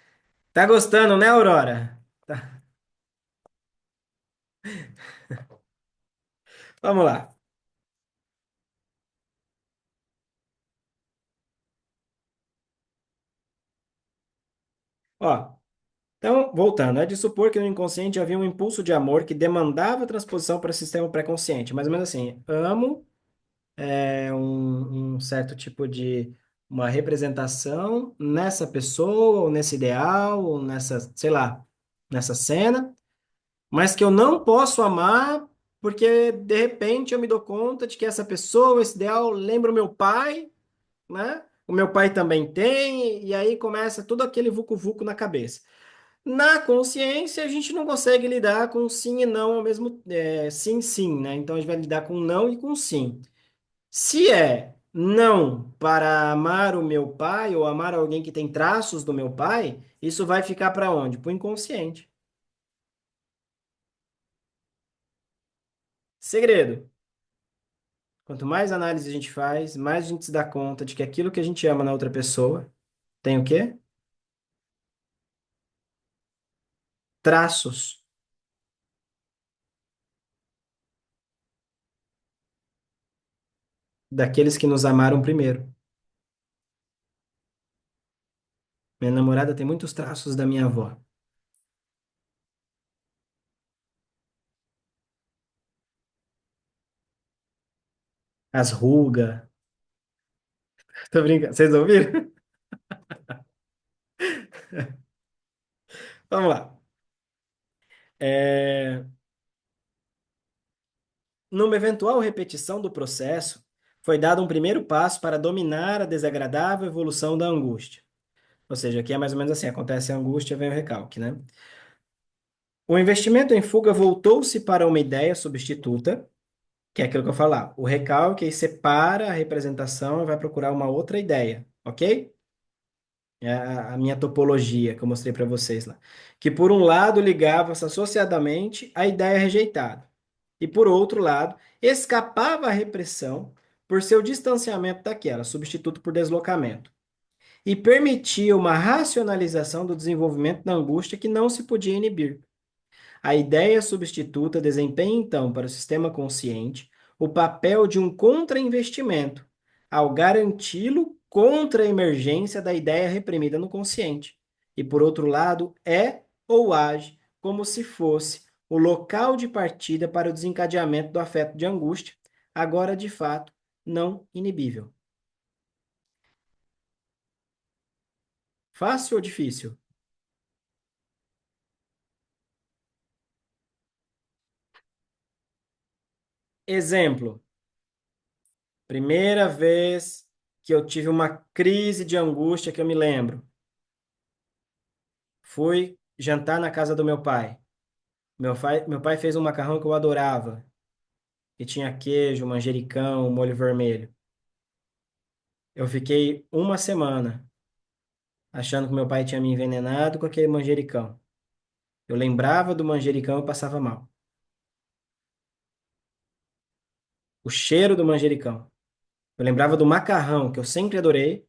tá gostando, né, Aurora? Tá. Vamos lá. Ó, então, voltando, é de supor que no inconsciente havia um impulso de amor que demandava transposição para o sistema pré-consciente. Mais ou menos assim, amo um certo tipo de uma representação nessa pessoa, ou nesse ideal, ou nessa, sei lá, nessa cena, mas que eu não posso amar porque de repente eu me dou conta de que essa pessoa, esse ideal, lembra o meu pai, né? O meu pai também tem, e aí começa todo aquele vucu-vucu na cabeça. Na consciência, a gente não consegue lidar com sim e não ao mesmo, sim, sim, né? Então a gente vai lidar com não e com sim. Se é não para amar o meu pai ou amar alguém que tem traços do meu pai, isso vai ficar para onde? Para o inconsciente. Segredo. Quanto mais análise a gente faz, mais a gente se dá conta de que aquilo que a gente ama na outra pessoa tem o quê? Traços daqueles que nos amaram primeiro. Minha namorada tem muitos traços da minha avó. As rugas. Tô brincando. Vocês ouviram? Vamos lá. É, Numa eventual repetição do processo, foi dado um primeiro passo para dominar a desagradável evolução da angústia. Ou seja, aqui é mais ou menos assim: acontece a angústia, vem o recalque, né? O investimento em fuga voltou-se para uma ideia substituta, que é aquilo que eu falar. O recalque aí separa a representação e vai procurar uma outra ideia, ok? É a minha topologia que eu mostrei para vocês lá. Que por um lado ligava-se associadamente à ideia rejeitada, e por outro lado escapava à repressão por seu distanciamento daquela, substituto por deslocamento, e permitia uma racionalização do desenvolvimento da angústia que não se podia inibir. A ideia substituta desempenha, então, para o sistema consciente o papel de um contrainvestimento, ao garanti-lo contra a emergência da ideia reprimida no consciente. E, por outro lado, é ou age como se fosse o local de partida para o desencadeamento do afeto de angústia, agora de fato não inibível. Fácil ou difícil? Exemplo. Primeira vez que eu tive uma crise de angústia que eu me lembro. Fui jantar na casa do meu pai. Meu pai fez um macarrão que eu adorava, que tinha queijo, manjericão, molho vermelho. Eu fiquei uma semana achando que meu pai tinha me envenenado com aquele manjericão. Eu lembrava do manjericão e passava mal. O cheiro do manjericão. Eu lembrava do macarrão, que eu sempre adorei,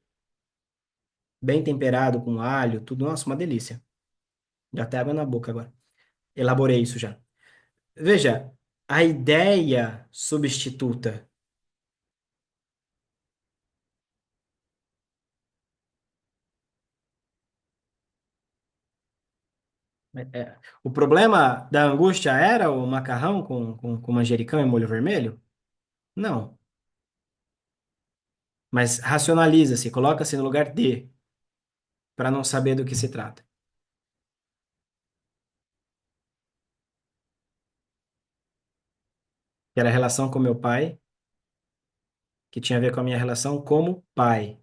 bem temperado, com alho, tudo. Nossa, uma delícia. Já até água na boca agora. Elaborei isso já. Veja, a ideia substituta. O problema da angústia era o macarrão com manjericão e molho vermelho? Não. Mas racionaliza-se, coloca-se no lugar de, para não saber do que se trata. Que era a relação com meu pai, que tinha a ver com a minha relação como pai.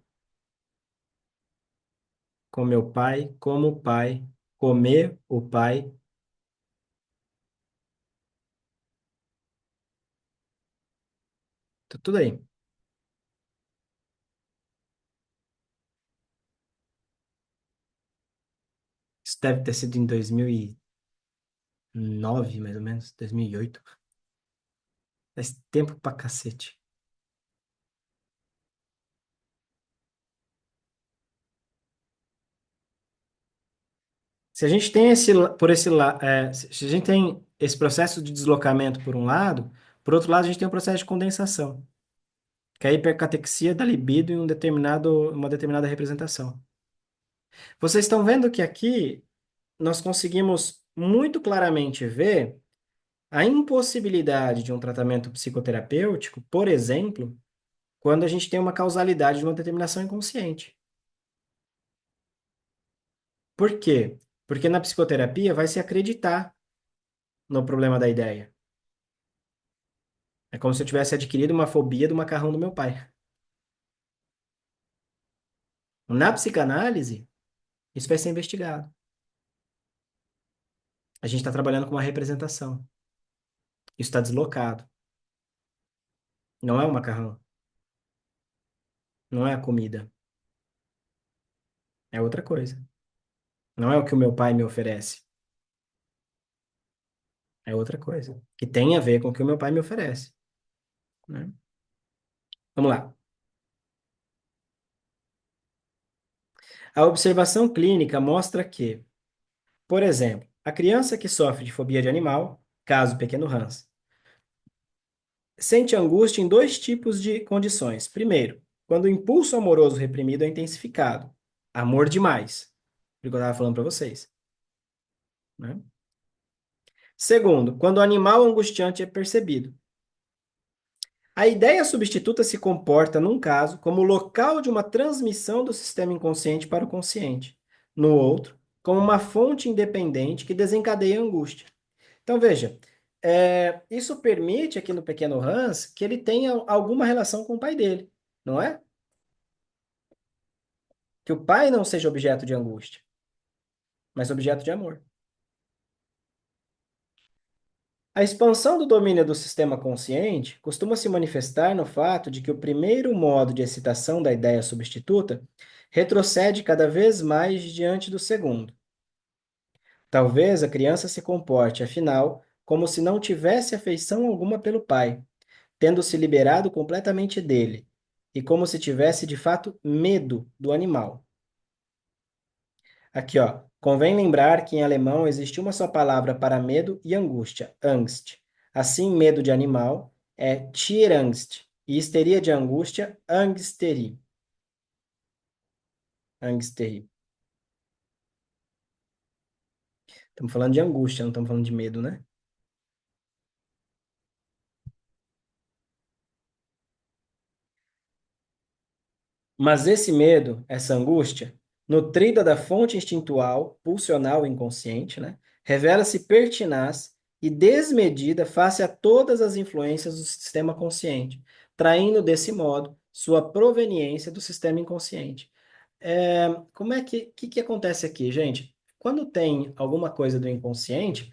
Com meu pai, como pai, comer o pai. Tudo aí. Isso deve ter sido em 2009, mais ou menos, 2008. Faz tempo pra cacete. Se a gente tem se a gente tem esse processo de deslocamento por um lado, por outro lado a gente tem um processo de condensação, que é a hipercatexia da libido em uma determinada representação. Vocês estão vendo que aqui nós conseguimos muito claramente ver a impossibilidade de um tratamento psicoterapêutico, por exemplo, quando a gente tem uma causalidade de uma determinação inconsciente. Por quê? Porque na psicoterapia vai se acreditar no problema da ideia. É como se eu tivesse adquirido uma fobia do macarrão do meu pai. Na psicanálise, isso vai ser investigado. A gente está trabalhando com uma representação. Isso está deslocado. Não é o macarrão. Não é a comida. É outra coisa. Não é o que o meu pai me oferece. É outra coisa. Que tem a ver com o que o meu pai me oferece, né? Vamos lá. A observação clínica mostra que, por exemplo, a criança que sofre de fobia de animal, caso pequeno Hans, sente angústia em dois tipos de condições. Primeiro, quando o impulso amoroso reprimido é intensificado. Amor demais. O que eu estava falando para vocês, né? Segundo, quando o animal angustiante é percebido. A ideia substituta se comporta, num caso, como local de uma transmissão do sistema inconsciente para o consciente. No outro, como uma fonte independente que desencadeia a angústia. Então, veja, isso permite aqui no pequeno Hans que ele tenha alguma relação com o pai dele, não é? Que o pai não seja objeto de angústia, mas objeto de amor. A expansão do domínio do sistema consciente costuma se manifestar no fato de que o primeiro modo de excitação da ideia substituta retrocede cada vez mais diante do segundo. Talvez a criança se comporte, afinal, como se não tivesse afeição alguma pelo pai, tendo se liberado completamente dele, e como se tivesse de fato medo do animal. Aqui, ó. Convém lembrar que em alemão existe uma só palavra para medo e angústia, Angst. Assim, medo de animal é Tierangst e histeria de angústia, Angsterie. Angsterie. Estamos falando de angústia, não estamos falando de medo, né? Mas esse medo, essa angústia, nutrida da fonte instintual, pulsional e inconsciente, né, revela-se pertinaz e desmedida face a todas as influências do sistema consciente, traindo desse modo sua proveniência do sistema inconsciente. Como é que acontece aqui, gente? Quando tem alguma coisa do inconsciente,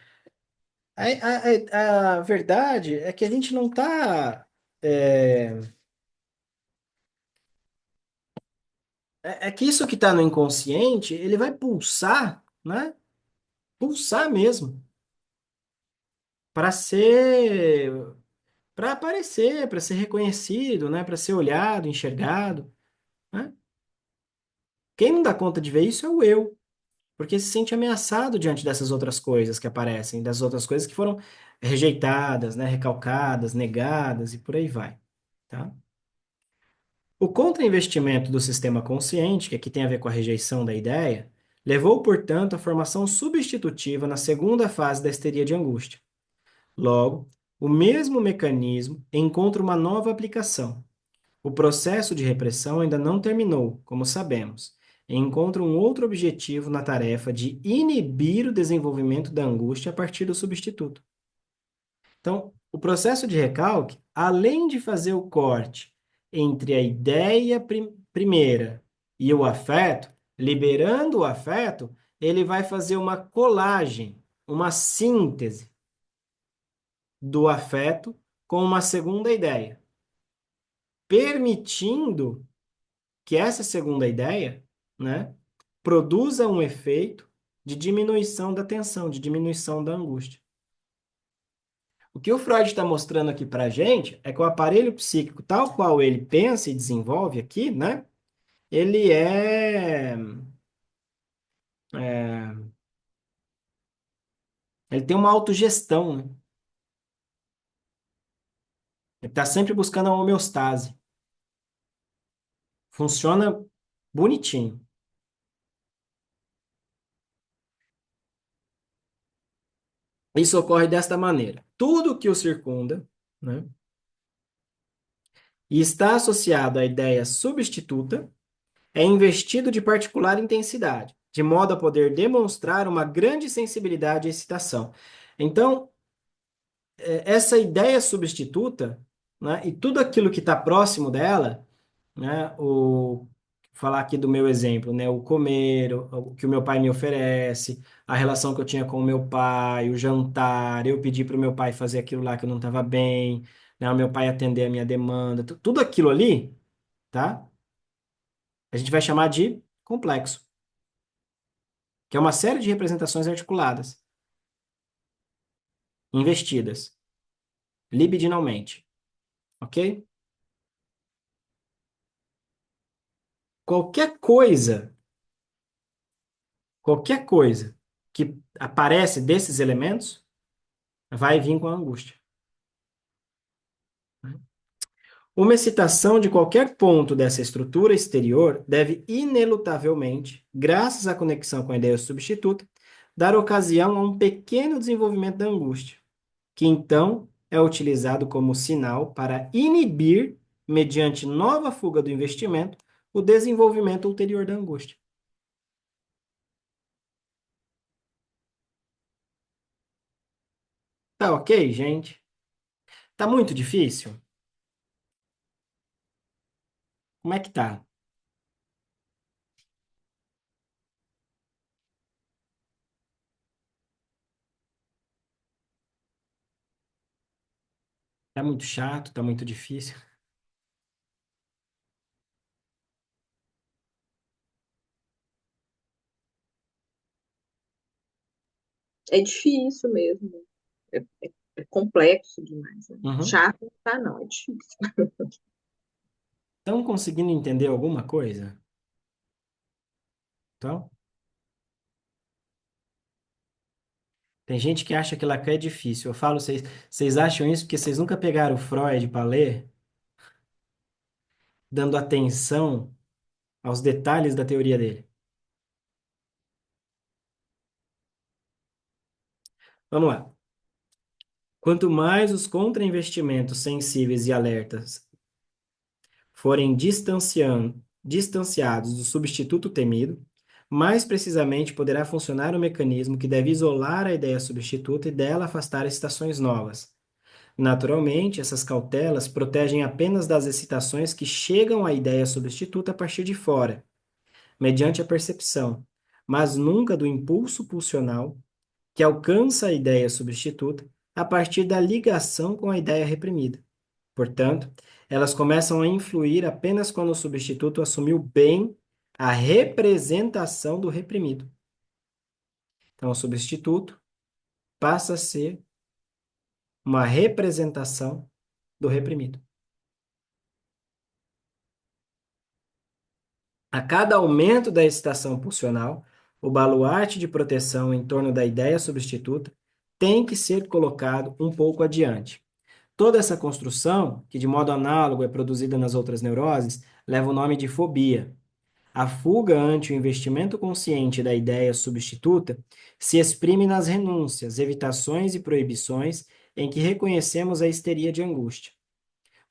a verdade é que a gente não está. É que isso que está no inconsciente, ele vai pulsar, né? Pulsar mesmo, para ser, para aparecer, para ser reconhecido, né? Para ser olhado, enxergado, né? Quem não dá conta de ver isso é o eu, porque se sente ameaçado diante dessas outras coisas que aparecem, das outras coisas que foram rejeitadas, né? Recalcadas, negadas e por aí vai, tá? O contra-investimento do sistema consciente, que aqui tem a ver com a rejeição da ideia, levou, portanto, à formação substitutiva na segunda fase da histeria de angústia. Logo, o mesmo mecanismo encontra uma nova aplicação. O processo de repressão ainda não terminou, como sabemos, e encontra um outro objetivo na tarefa de inibir o desenvolvimento da angústia a partir do substituto. Então, o processo de recalque, além de fazer o corte entre a ideia primeira e o afeto, liberando o afeto, ele vai fazer uma colagem, uma síntese do afeto com uma segunda ideia, permitindo que essa segunda ideia, né, produza um efeito de diminuição da tensão, de diminuição da angústia. O que o Freud está mostrando aqui para a gente é que o aparelho psíquico, tal qual ele pensa e desenvolve aqui, né, ele é ele tem uma autogestão, né? Ele está sempre buscando a homeostase. Funciona bonitinho. Isso ocorre desta maneira. Tudo que o circunda, né, e está associado à ideia substituta, é investido de particular intensidade, de modo a poder demonstrar uma grande sensibilidade à excitação. Então, essa ideia substituta, né, e tudo aquilo que está próximo dela, né, falar aqui do meu exemplo, né, o comer, o que o meu pai me oferece, a relação que eu tinha com o meu pai, o jantar, eu pedir para o meu pai fazer aquilo lá que eu não estava bem, né, o meu pai atender a minha demanda, tudo aquilo ali, tá? A gente vai chamar de complexo, que é uma série de representações articuladas, investidas, libidinalmente, ok? Qualquer coisa, qualquer coisa que aparece desses elementos vai vir com a angústia. Uma excitação de qualquer ponto dessa estrutura exterior deve inelutavelmente, graças à conexão com a ideia substituta, dar ocasião a um pequeno desenvolvimento da angústia, que então é utilizado como sinal para inibir, mediante nova fuga do investimento, o desenvolvimento ulterior da angústia. Tá ok, gente? Tá muito difícil? Como é que tá? Tá muito chato? Tá muito difícil? É difícil mesmo. É, é complexo demais, né? Uhum. Chato, tá? Não, é difícil. Estão conseguindo entender alguma coisa? Então, tem gente que acha que Lacan é difícil. Eu falo, vocês acham isso porque vocês nunca pegaram o Freud para ler, dando atenção aos detalhes da teoria dele. Vamos lá. Quanto mais os contrainvestimentos sensíveis e alertas forem distanciados do substituto temido, mais precisamente poderá funcionar o mecanismo que deve isolar a ideia substituta e dela afastar excitações novas. Naturalmente, essas cautelas protegem apenas das excitações que chegam à ideia substituta a partir de fora, mediante a percepção, mas nunca do impulso pulsional que alcança a ideia substituta a partir da ligação com a ideia reprimida. Portanto, elas começam a influir apenas quando o substituto assumiu bem a representação do reprimido. Então, o substituto passa a ser uma representação do reprimido. A cada aumento da excitação pulsional, o baluarte de proteção em torno da ideia substituta tem que ser colocado um pouco adiante. Toda essa construção, que de modo análogo é produzida nas outras neuroses, leva o nome de fobia. A fuga ante o investimento consciente da ideia substituta se exprime nas renúncias, evitações e proibições em que reconhecemos a histeria de angústia.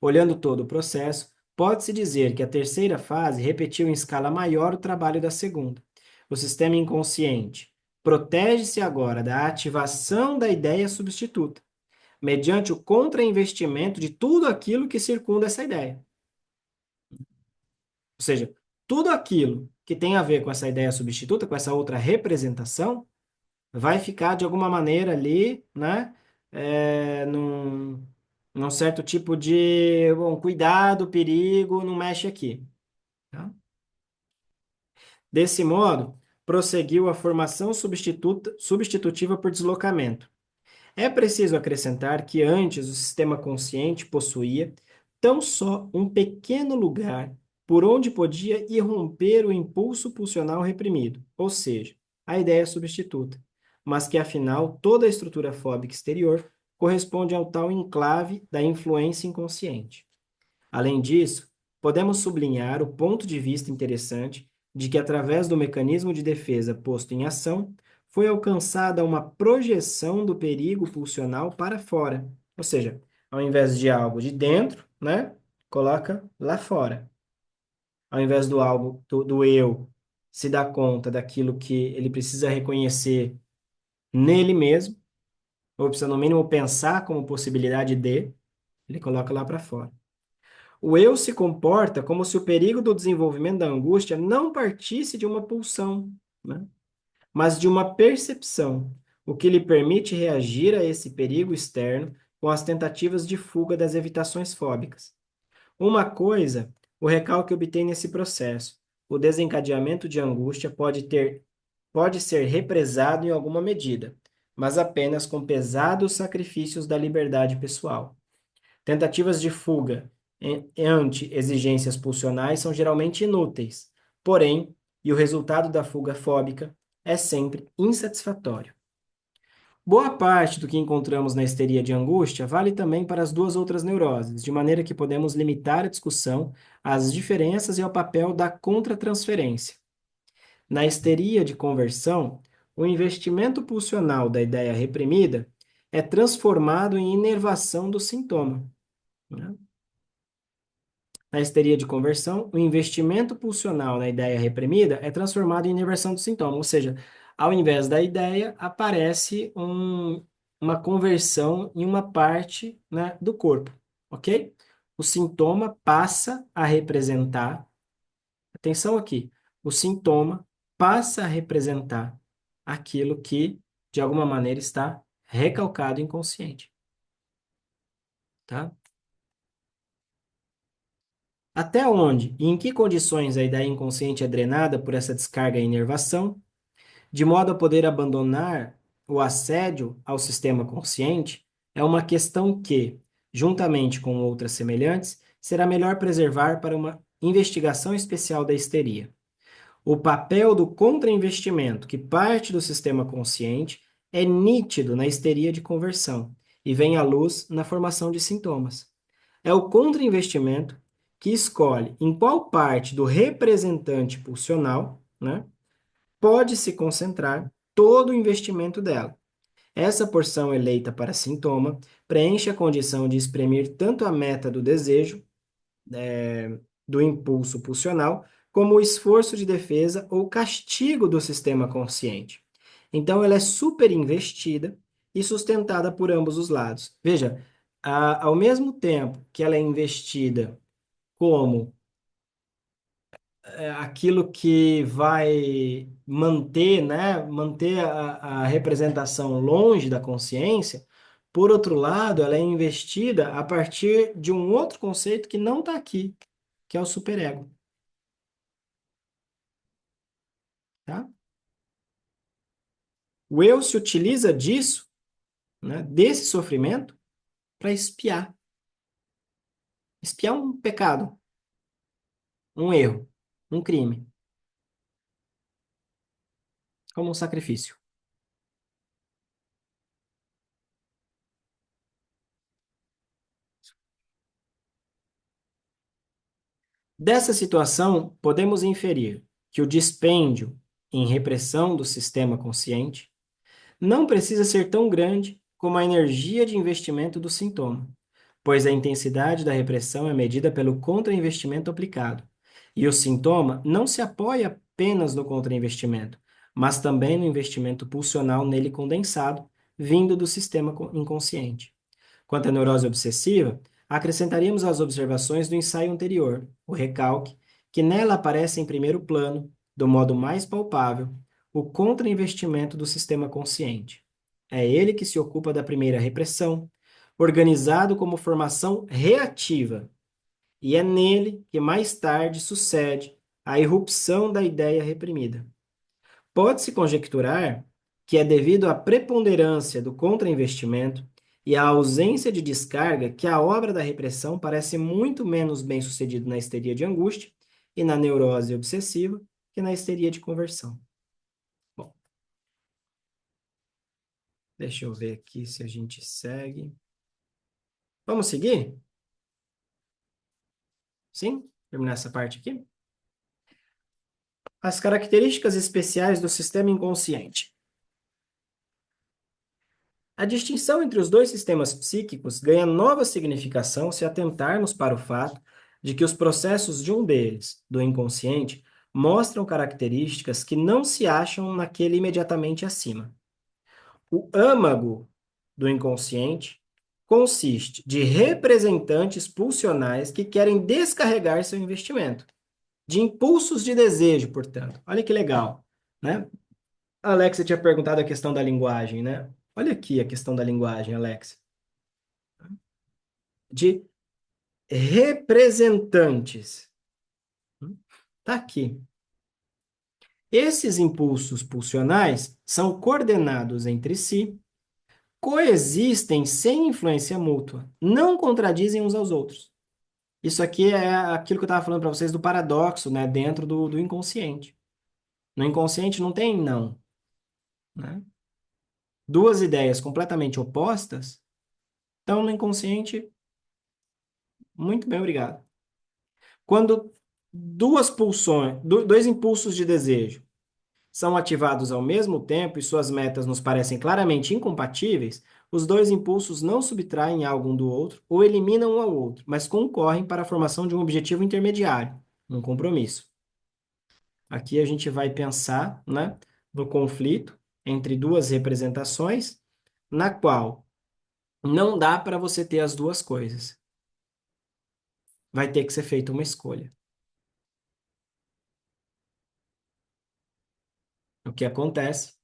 Olhando todo o processo, pode-se dizer que a terceira fase repetiu em escala maior o trabalho da segunda. O sistema inconsciente protege-se agora da ativação da ideia substituta, mediante o contrainvestimento de tudo aquilo que circunda essa ideia. Ou seja, tudo aquilo que tem a ver com essa ideia substituta, com essa outra representação, vai ficar de alguma maneira ali, né? Num certo tipo de, bom, cuidado, perigo, não mexe aqui. Tá? Desse modo, prosseguiu a formação substitutiva por deslocamento. É preciso acrescentar que antes o sistema consciente possuía tão só um pequeno lugar por onde podia irromper o impulso pulsional reprimido, ou seja, a ideia substituta, mas que afinal toda a estrutura fóbica exterior corresponde ao tal enclave da influência inconsciente. Além disso, podemos sublinhar o ponto de vista interessante de que, através do mecanismo de defesa posto em ação, foi alcançada uma projeção do perigo pulsional para fora. Ou seja, ao invés de algo de dentro, né, coloca lá fora. Ao invés do algo do eu se dar conta daquilo que ele precisa reconhecer nele mesmo, ou precisa no mínimo pensar como possibilidade de, ele coloca lá para fora. O eu se comporta como se o perigo do desenvolvimento da angústia não partisse de uma pulsão, né? Mas de uma percepção, o que lhe permite reagir a esse perigo externo com as tentativas de fuga das evitações fóbicas. Uma coisa, o recalque obtém nesse processo. O desencadeamento de angústia pode ser represado em alguma medida, mas apenas com pesados sacrifícios da liberdade pessoal. Tentativas de fuga ante exigências pulsionais são geralmente inúteis, porém, e o resultado da fuga fóbica é sempre insatisfatório. Boa parte do que encontramos na histeria de angústia vale também para as duas outras neuroses, de maneira que podemos limitar a discussão às diferenças e ao papel da contratransferência. Na histeria de conversão, o investimento pulsional da ideia reprimida é transformado em inervação do sintoma, né? Na histeria de conversão, o investimento pulsional na ideia reprimida é transformado em inervação do sintoma, ou seja, ao invés da ideia, aparece uma conversão em uma parte, né, do corpo, ok? O sintoma passa a representar, atenção aqui, o sintoma passa a representar aquilo que, de alguma maneira, está recalcado inconsciente, tá? Até onde e em que condições a ideia inconsciente é drenada por essa descarga e inervação, de modo a poder abandonar o assédio ao sistema consciente, é uma questão que, juntamente com outras semelhantes, será melhor preservar para uma investigação especial da histeria. O papel do contrainvestimento, que parte do sistema consciente, é nítido na histeria de conversão e vem à luz na formação de sintomas. É o contrainvestimento que escolhe em qual parte do representante pulsional, né, pode se concentrar todo o investimento dela. Essa porção eleita para sintoma preenche a condição de exprimir tanto a meta do desejo, do impulso pulsional, como o esforço de defesa ou castigo do sistema consciente. Então, ela é superinvestida e sustentada por ambos os lados. Veja, ao mesmo tempo que ela é investida como aquilo que vai manter, né, manter a representação longe da consciência, por outro lado, ela é investida a partir de um outro conceito que não está aqui, que é o superego, tá? O eu se utiliza disso, né, desse sofrimento, para espiar. Espiar um pecado, um erro, um crime, como um sacrifício. Dessa situação, podemos inferir que o dispêndio em repressão do sistema consciente não precisa ser tão grande como a energia de investimento do sintoma, pois a intensidade da repressão é medida pelo contrainvestimento aplicado, e o sintoma não se apoia apenas no contrainvestimento, mas também no investimento pulsional nele condensado, vindo do sistema inconsciente. Quanto à neurose obsessiva, acrescentaríamos as observações do ensaio anterior, o recalque, que nela aparece em primeiro plano, do modo mais palpável, o contrainvestimento do sistema consciente. É ele que se ocupa da primeira repressão, organizado como formação reativa, e é nele que mais tarde sucede a irrupção da ideia reprimida. Pode-se conjecturar que é devido à preponderância do contrainvestimento e à ausência de descarga que a obra da repressão parece muito menos bem-sucedida na histeria de angústia e na neurose obsessiva que na histeria de conversão. Bom, deixa eu ver aqui se a gente segue. Vamos seguir? Sim? Terminar essa parte aqui? As características especiais do sistema inconsciente. A distinção entre os dois sistemas psíquicos ganha nova significação se atentarmos para o fato de que os processos de um deles, do inconsciente, mostram características que não se acham naquele imediatamente acima. O âmago do inconsciente consiste de representantes pulsionais que querem descarregar seu investimento, de impulsos de desejo, portanto. Olha que legal, né? A Alexia tinha perguntado a questão da linguagem, né? Olha aqui a questão da linguagem, Alexia. De representantes. Tá aqui. Esses impulsos pulsionais são coordenados entre si, coexistem sem influência mútua, não contradizem uns aos outros. Isso aqui é aquilo que eu estava falando para vocês do paradoxo, né, dentro do inconsciente. No inconsciente não tem não, né? Duas ideias completamente opostas estão no inconsciente. Muito bem, obrigado. Quando duas pulsões, dois impulsos de desejo são ativados ao mesmo tempo e suas metas nos parecem claramente incompatíveis, os dois impulsos não subtraem algo um do outro ou eliminam um ao outro, mas concorrem para a formação de um objetivo intermediário, um compromisso. Aqui a gente vai pensar, né, no conflito entre duas representações, na qual não dá para você ter as duas coisas. Vai ter que ser feita uma escolha. O que acontece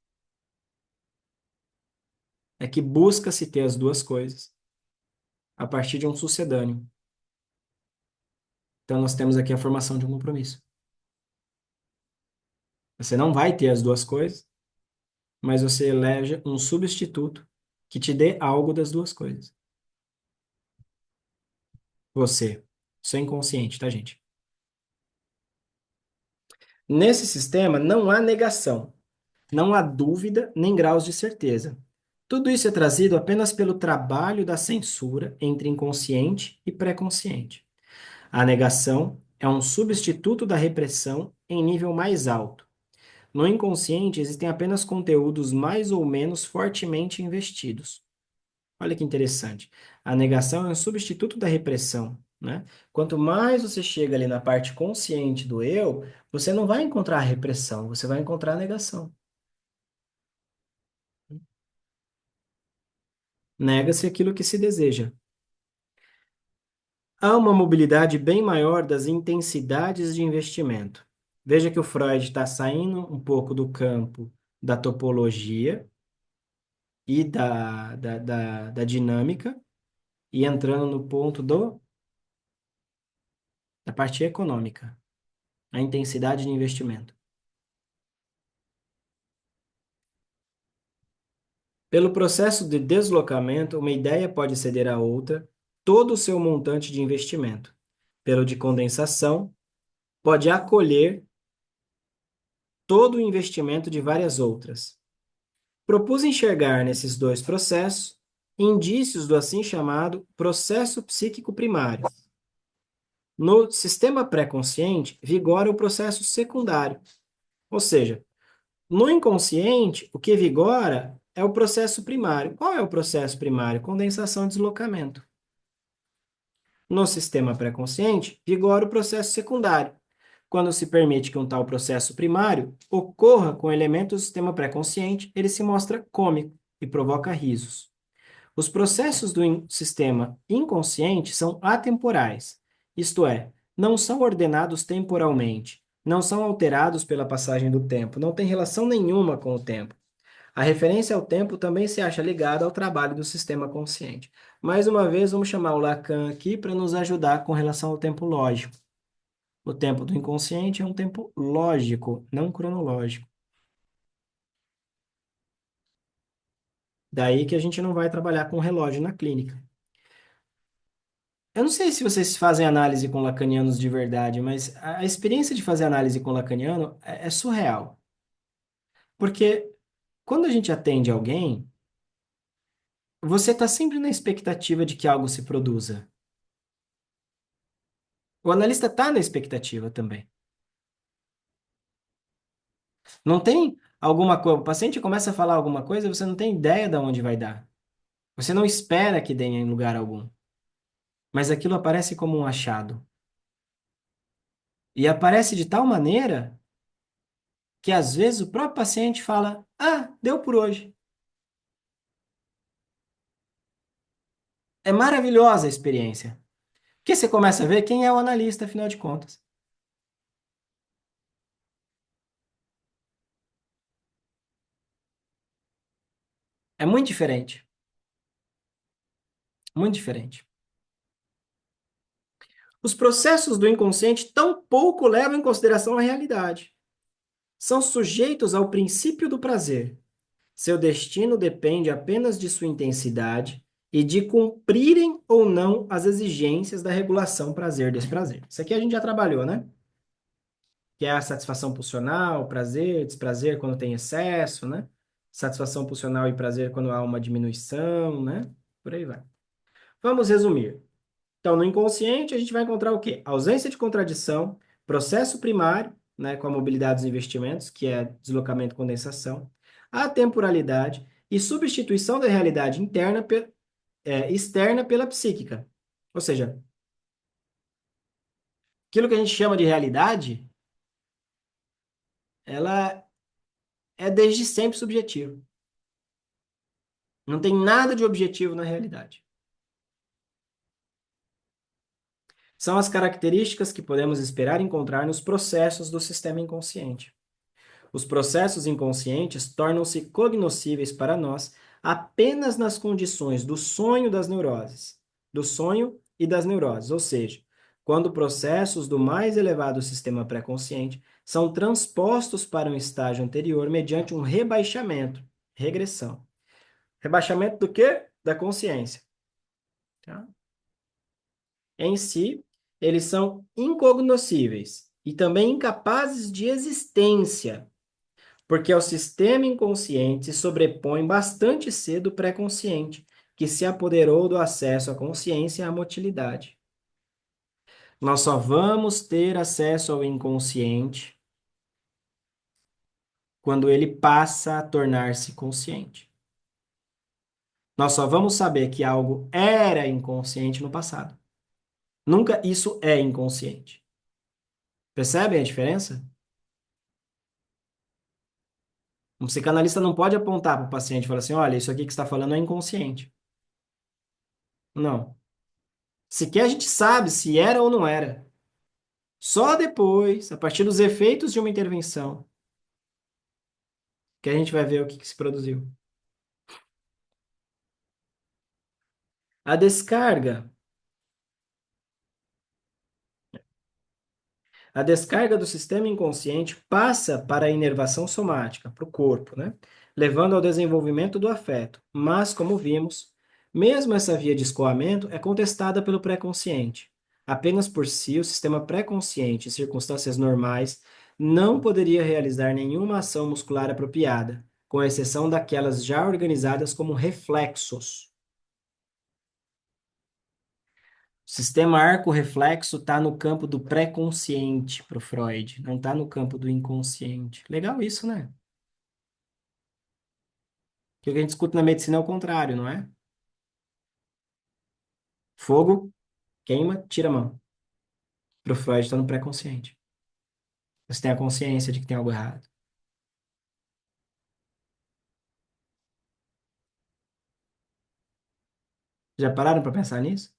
é que busca-se ter as duas coisas a partir de um sucedâneo. Então, nós temos aqui a formação de um compromisso. Você não vai ter as duas coisas, mas você elege um substituto que te dê algo das duas coisas. Você, seu inconsciente, tá, gente? Nesse sistema, não há negação, não há dúvida nem graus de certeza. Tudo isso é trazido apenas pelo trabalho da censura entre inconsciente e pré-consciente. A negação é um substituto da repressão em nível mais alto. No inconsciente existem apenas conteúdos mais ou menos fortemente investidos. Olha que interessante. A negação é um substituto da repressão, né? Quanto mais você chega ali na parte consciente do eu, você não vai encontrar a repressão, você vai encontrar a negação. Nega-se aquilo que se deseja. Há uma mobilidade bem maior das intensidades de investimento. Veja que o Freud está saindo um pouco do campo da topologia e da dinâmica e entrando no ponto da parte econômica, a intensidade de investimento. Pelo processo de deslocamento, uma ideia pode ceder a outra todo o seu montante de investimento. Pelo de condensação, pode acolher todo o investimento de várias outras. Propus enxergar nesses dois processos indícios do assim chamado processo psíquico primário. No sistema pré-consciente, vigora o processo secundário, Ou seja, no inconsciente, o que vigora é o processo primário. Qual é o processo primário? Condensação e deslocamento. No sistema pré-consciente, vigora o processo secundário, quando se permite que um tal processo primário ocorra com elementos do sistema pré-consciente, ele se mostra cômico e provoca risos. Os processos do sistema inconsciente são atemporais, isto é, não são ordenados temporalmente, não são alterados pela passagem do tempo, não tem relação nenhuma com o tempo. A referência ao tempo também se acha ligada ao trabalho do sistema consciente. Mais uma vez, vamos chamar o Lacan aqui para nos ajudar com relação ao tempo lógico. O tempo do inconsciente é um tempo lógico, não cronológico. Daí que a gente não vai trabalhar com relógio na clínica. Eu não sei se vocês fazem análise com lacanianos de verdade, mas a experiência de fazer análise com lacaniano é surreal. Porque quando a gente atende alguém, você está sempre na expectativa de que algo se produza. O analista está na expectativa também. Não tem alguma coisa, o paciente começa a falar alguma coisa, você não tem ideia de onde vai dar. Você não espera que dê em lugar algum. Mas aquilo aparece como um achado. E aparece de tal maneira que às vezes o próprio paciente fala: "Ah, deu por hoje". É maravilhosa a experiência. Porque você começa a ver quem é o analista, afinal de contas. É muito diferente. Muito diferente. Os processos do inconsciente tampouco levam em consideração a realidade. São sujeitos ao princípio do prazer. Seu destino depende apenas de sua intensidade e de cumprirem ou não as exigências da regulação prazer-desprazer. Isso aqui a gente já trabalhou, né? Que é a satisfação pulsional, prazer, desprazer quando tem excesso, né? Satisfação pulsional e prazer quando há uma diminuição, né? Por aí vai. Vamos resumir. Então, no inconsciente, a gente vai encontrar o quê? Ausência de contradição, processo primário, né, com a mobilidade dos investimentos, que é deslocamento e condensação, a temporalidade e substituição da realidade interna externa pela psíquica. Ou seja, aquilo que a gente chama de realidade, ela é desde sempre subjetivo. Não tem nada de objetivo na realidade. São as características que podemos esperar encontrar nos processos do sistema inconsciente. Os processos inconscientes tornam-se cognoscíveis para nós apenas nas condições do sonho das neuroses, do sonho e das neuroses, ou seja, quando processos do mais elevado sistema pré-consciente são transpostos para um estágio anterior mediante um rebaixamento, regressão. Rebaixamento do quê? Da consciência. Tá? Em si, eles são incognoscíveis e também incapazes de existência, porque ao sistema inconsciente se sobrepõe bastante cedo o pré-consciente, que se apoderou do acesso à consciência e à motilidade. Nós só vamos ter acesso ao inconsciente quando ele passa a tornar-se consciente. Nós só vamos saber que algo era inconsciente no passado. Nunca isso é inconsciente. Percebem a diferença? Um psicanalista não pode apontar para o paciente e falar assim: olha, isso aqui que você está falando é inconsciente. Não. Sequer a gente sabe se era ou não era. Só depois, a partir dos efeitos de uma intervenção, que a gente vai ver o que se produziu. A descarga. A descarga do sistema inconsciente passa para a inervação somática, para o corpo, né? Levando ao desenvolvimento do afeto. Mas, como vimos, mesmo essa via de escoamento é contestada pelo pré-consciente. Apenas por si, o sistema pré-consciente, em circunstâncias normais, não poderia realizar nenhuma ação muscular apropriada, com exceção daquelas já organizadas como reflexos. Sistema arco-reflexo está no campo do pré-consciente para o Freud, não está no campo do inconsciente. Legal isso, né? Porque o que a gente escuta na medicina é o contrário, não é? Fogo, queima, tira a mão. Para o Freud está no pré-consciente. Você tem a consciência de que tem algo errado. Já pararam para pensar nisso?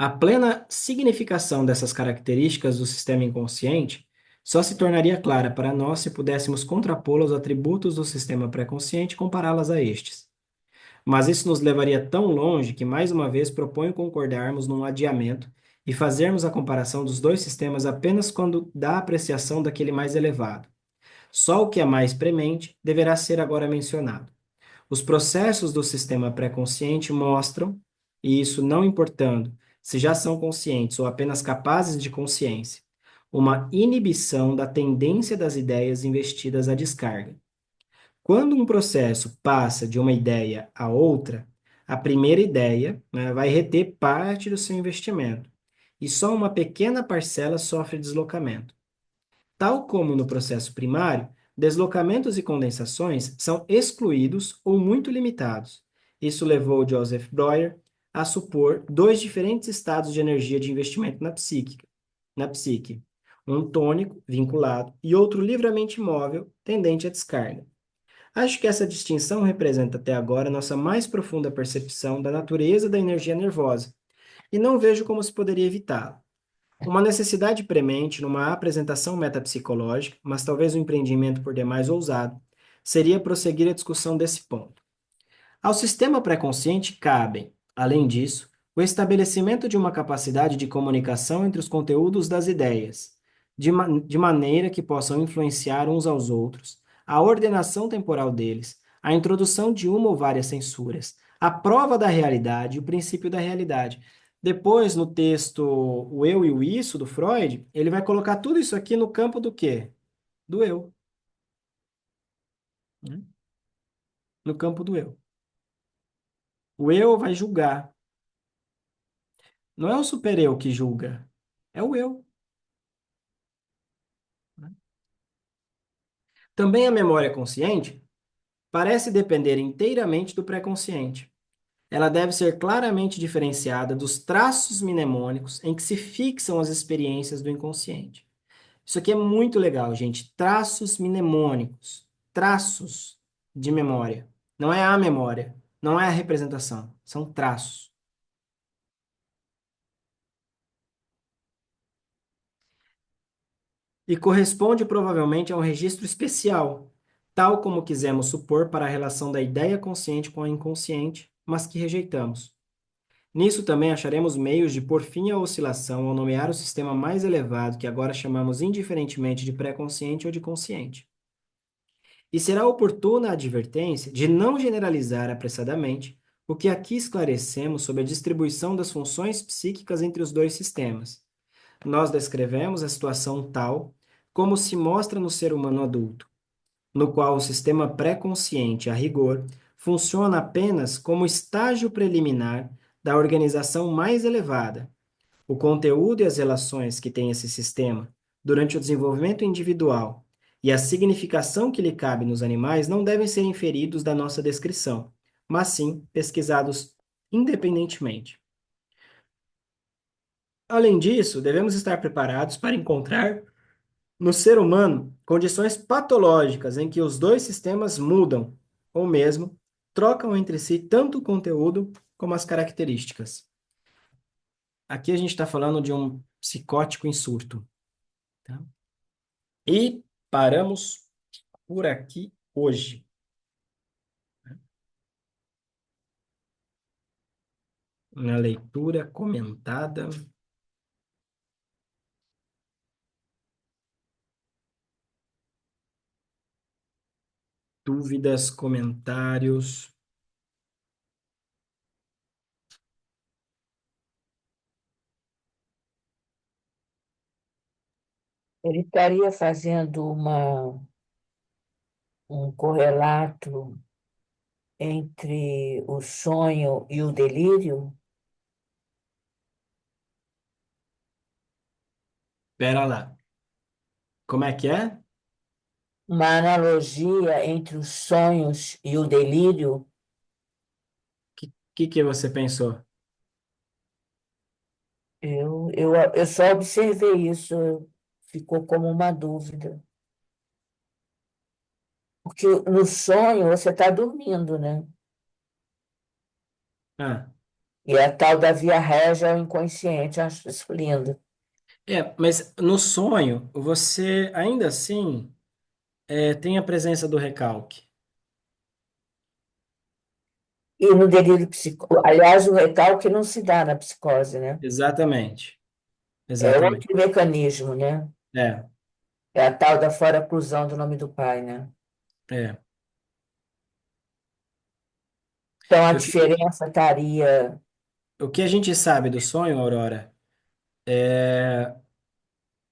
A plena significação dessas características do sistema inconsciente só se tornaria clara para nós se pudéssemos contrapô-las aos atributos do sistema pré-consciente e compará-las a estes. Mas isso nos levaria tão longe que, mais uma vez, proponho concordarmos num adiamento e fazermos a comparação dos dois sistemas apenas quando da apreciação daquele mais elevado. Só o que é mais premente deverá ser agora mencionado. Os processos do sistema pré-consciente mostram, e isso não importando se já são conscientes ou apenas capazes de consciência, uma inibição da tendência das ideias investidas à descarga. Quando um processo passa de uma ideia a outra, a primeira ideia, né, vai reter parte do seu investimento, e só uma pequena parcela sofre deslocamento. Tal como no processo primário, deslocamentos e condensações são excluídos ou muito limitados. Isso levou Joseph Breuer a supor dois diferentes estados de energia de investimento na psique, um tônico, vinculado, e outro livremente móvel, tendente à descarga. Acho que essa distinção representa até agora nossa mais profunda percepção da natureza da energia nervosa, e não vejo como se poderia evitá-la. Uma necessidade premente numa apresentação metapsicológica, mas talvez um empreendimento por demais ousado, seria prosseguir a discussão desse ponto. Ao sistema pré-consciente cabem, além disso, o estabelecimento de uma capacidade de comunicação entre os conteúdos das ideias, de maneira que possam influenciar uns aos outros, a ordenação temporal deles, a introdução de uma ou várias censuras, a prova da realidade e o princípio da realidade. Depois, no texto O Eu e o Isso, do Freud, ele vai colocar tudo isso aqui no campo do quê? Do eu, né? No campo do eu. O eu vai julgar. Não é o super-eu que julga, é o eu, né? Também a memória consciente parece depender inteiramente do pré-consciente. Ela deve ser claramente diferenciada dos traços mnemônicos em que se fixam as experiências do inconsciente. Isso aqui é muito legal, gente. Traços mnemônicos, traços de memória. Não é a memória, não é a representação, são traços. E corresponde provavelmente a um registro especial, tal como quisemos supor para a relação da ideia consciente com a inconsciente, mas que rejeitamos. Nisso também acharemos meios de pôr fim à oscilação ao nomear o sistema mais elevado que agora chamamos indiferentemente de pré-consciente ou de consciente. E será oportuna a advertência de não generalizar apressadamente o que aqui esclarecemos sobre a distribuição das funções psíquicas entre os dois sistemas. Nós descrevemos a situação tal como se mostra no ser humano adulto, no qual o sistema pré-consciente, a rigor, funciona apenas como estágio preliminar da organização mais elevada. O conteúdo e as relações que tem esse sistema durante o desenvolvimento individual e a significação que lhe cabe nos animais não devem ser inferidos da nossa descrição, mas sim pesquisados independentemente. Além disso, devemos estar preparados para encontrar no ser humano condições patológicas em que os dois sistemas mudam, ou mesmo trocam entre si tanto o conteúdo como as características. Aqui a gente está falando de um psicótico em surto, tá? E paramos por aqui hoje. Na leitura comentada. Dúvidas, comentários. Ele estaria fazendo um correlato entre o sonho e o delírio? Pera lá. Como é que é? Uma analogia entre os sonhos e o delírio? Que você pensou? Eu só observei isso, ficou como uma dúvida. Porque no sonho você está dormindo, né? Ah, E a tal da via régia é o inconsciente, eu acho isso lindo. mas no sonho, você ainda assim tem a presença do recalque. E no delírio psicótico, aliás, o recalque não se dá na psicose, né? Exatamente. É Exatamente. outro mecanismo, né? É, É a tal da fora-oclusão do nome do pai, né? é. Então a O que, diferença estaria. o que a gente sabe do sonho, Aurora,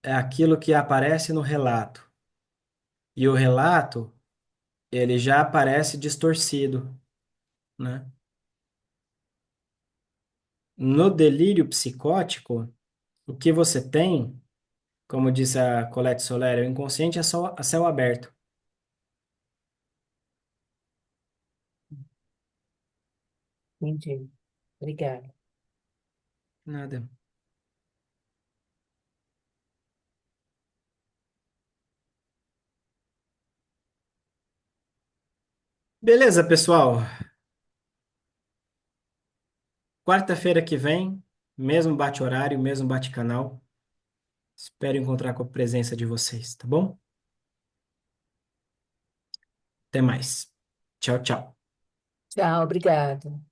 é aquilo que aparece no relato. E o relato, ele já aparece distorcido, né? No delírio psicótico, o que você tem, como disse a Colette Soler, o inconsciente é só a céu aberto. Entendi. Obrigada. Nada. Beleza, pessoal. Quarta-feira que vem, mesmo bate-horário, mesmo bate-canal. Espero encontrar com a presença de vocês, tá bom? Até mais. Tchau, tchau. Tchau, obrigada.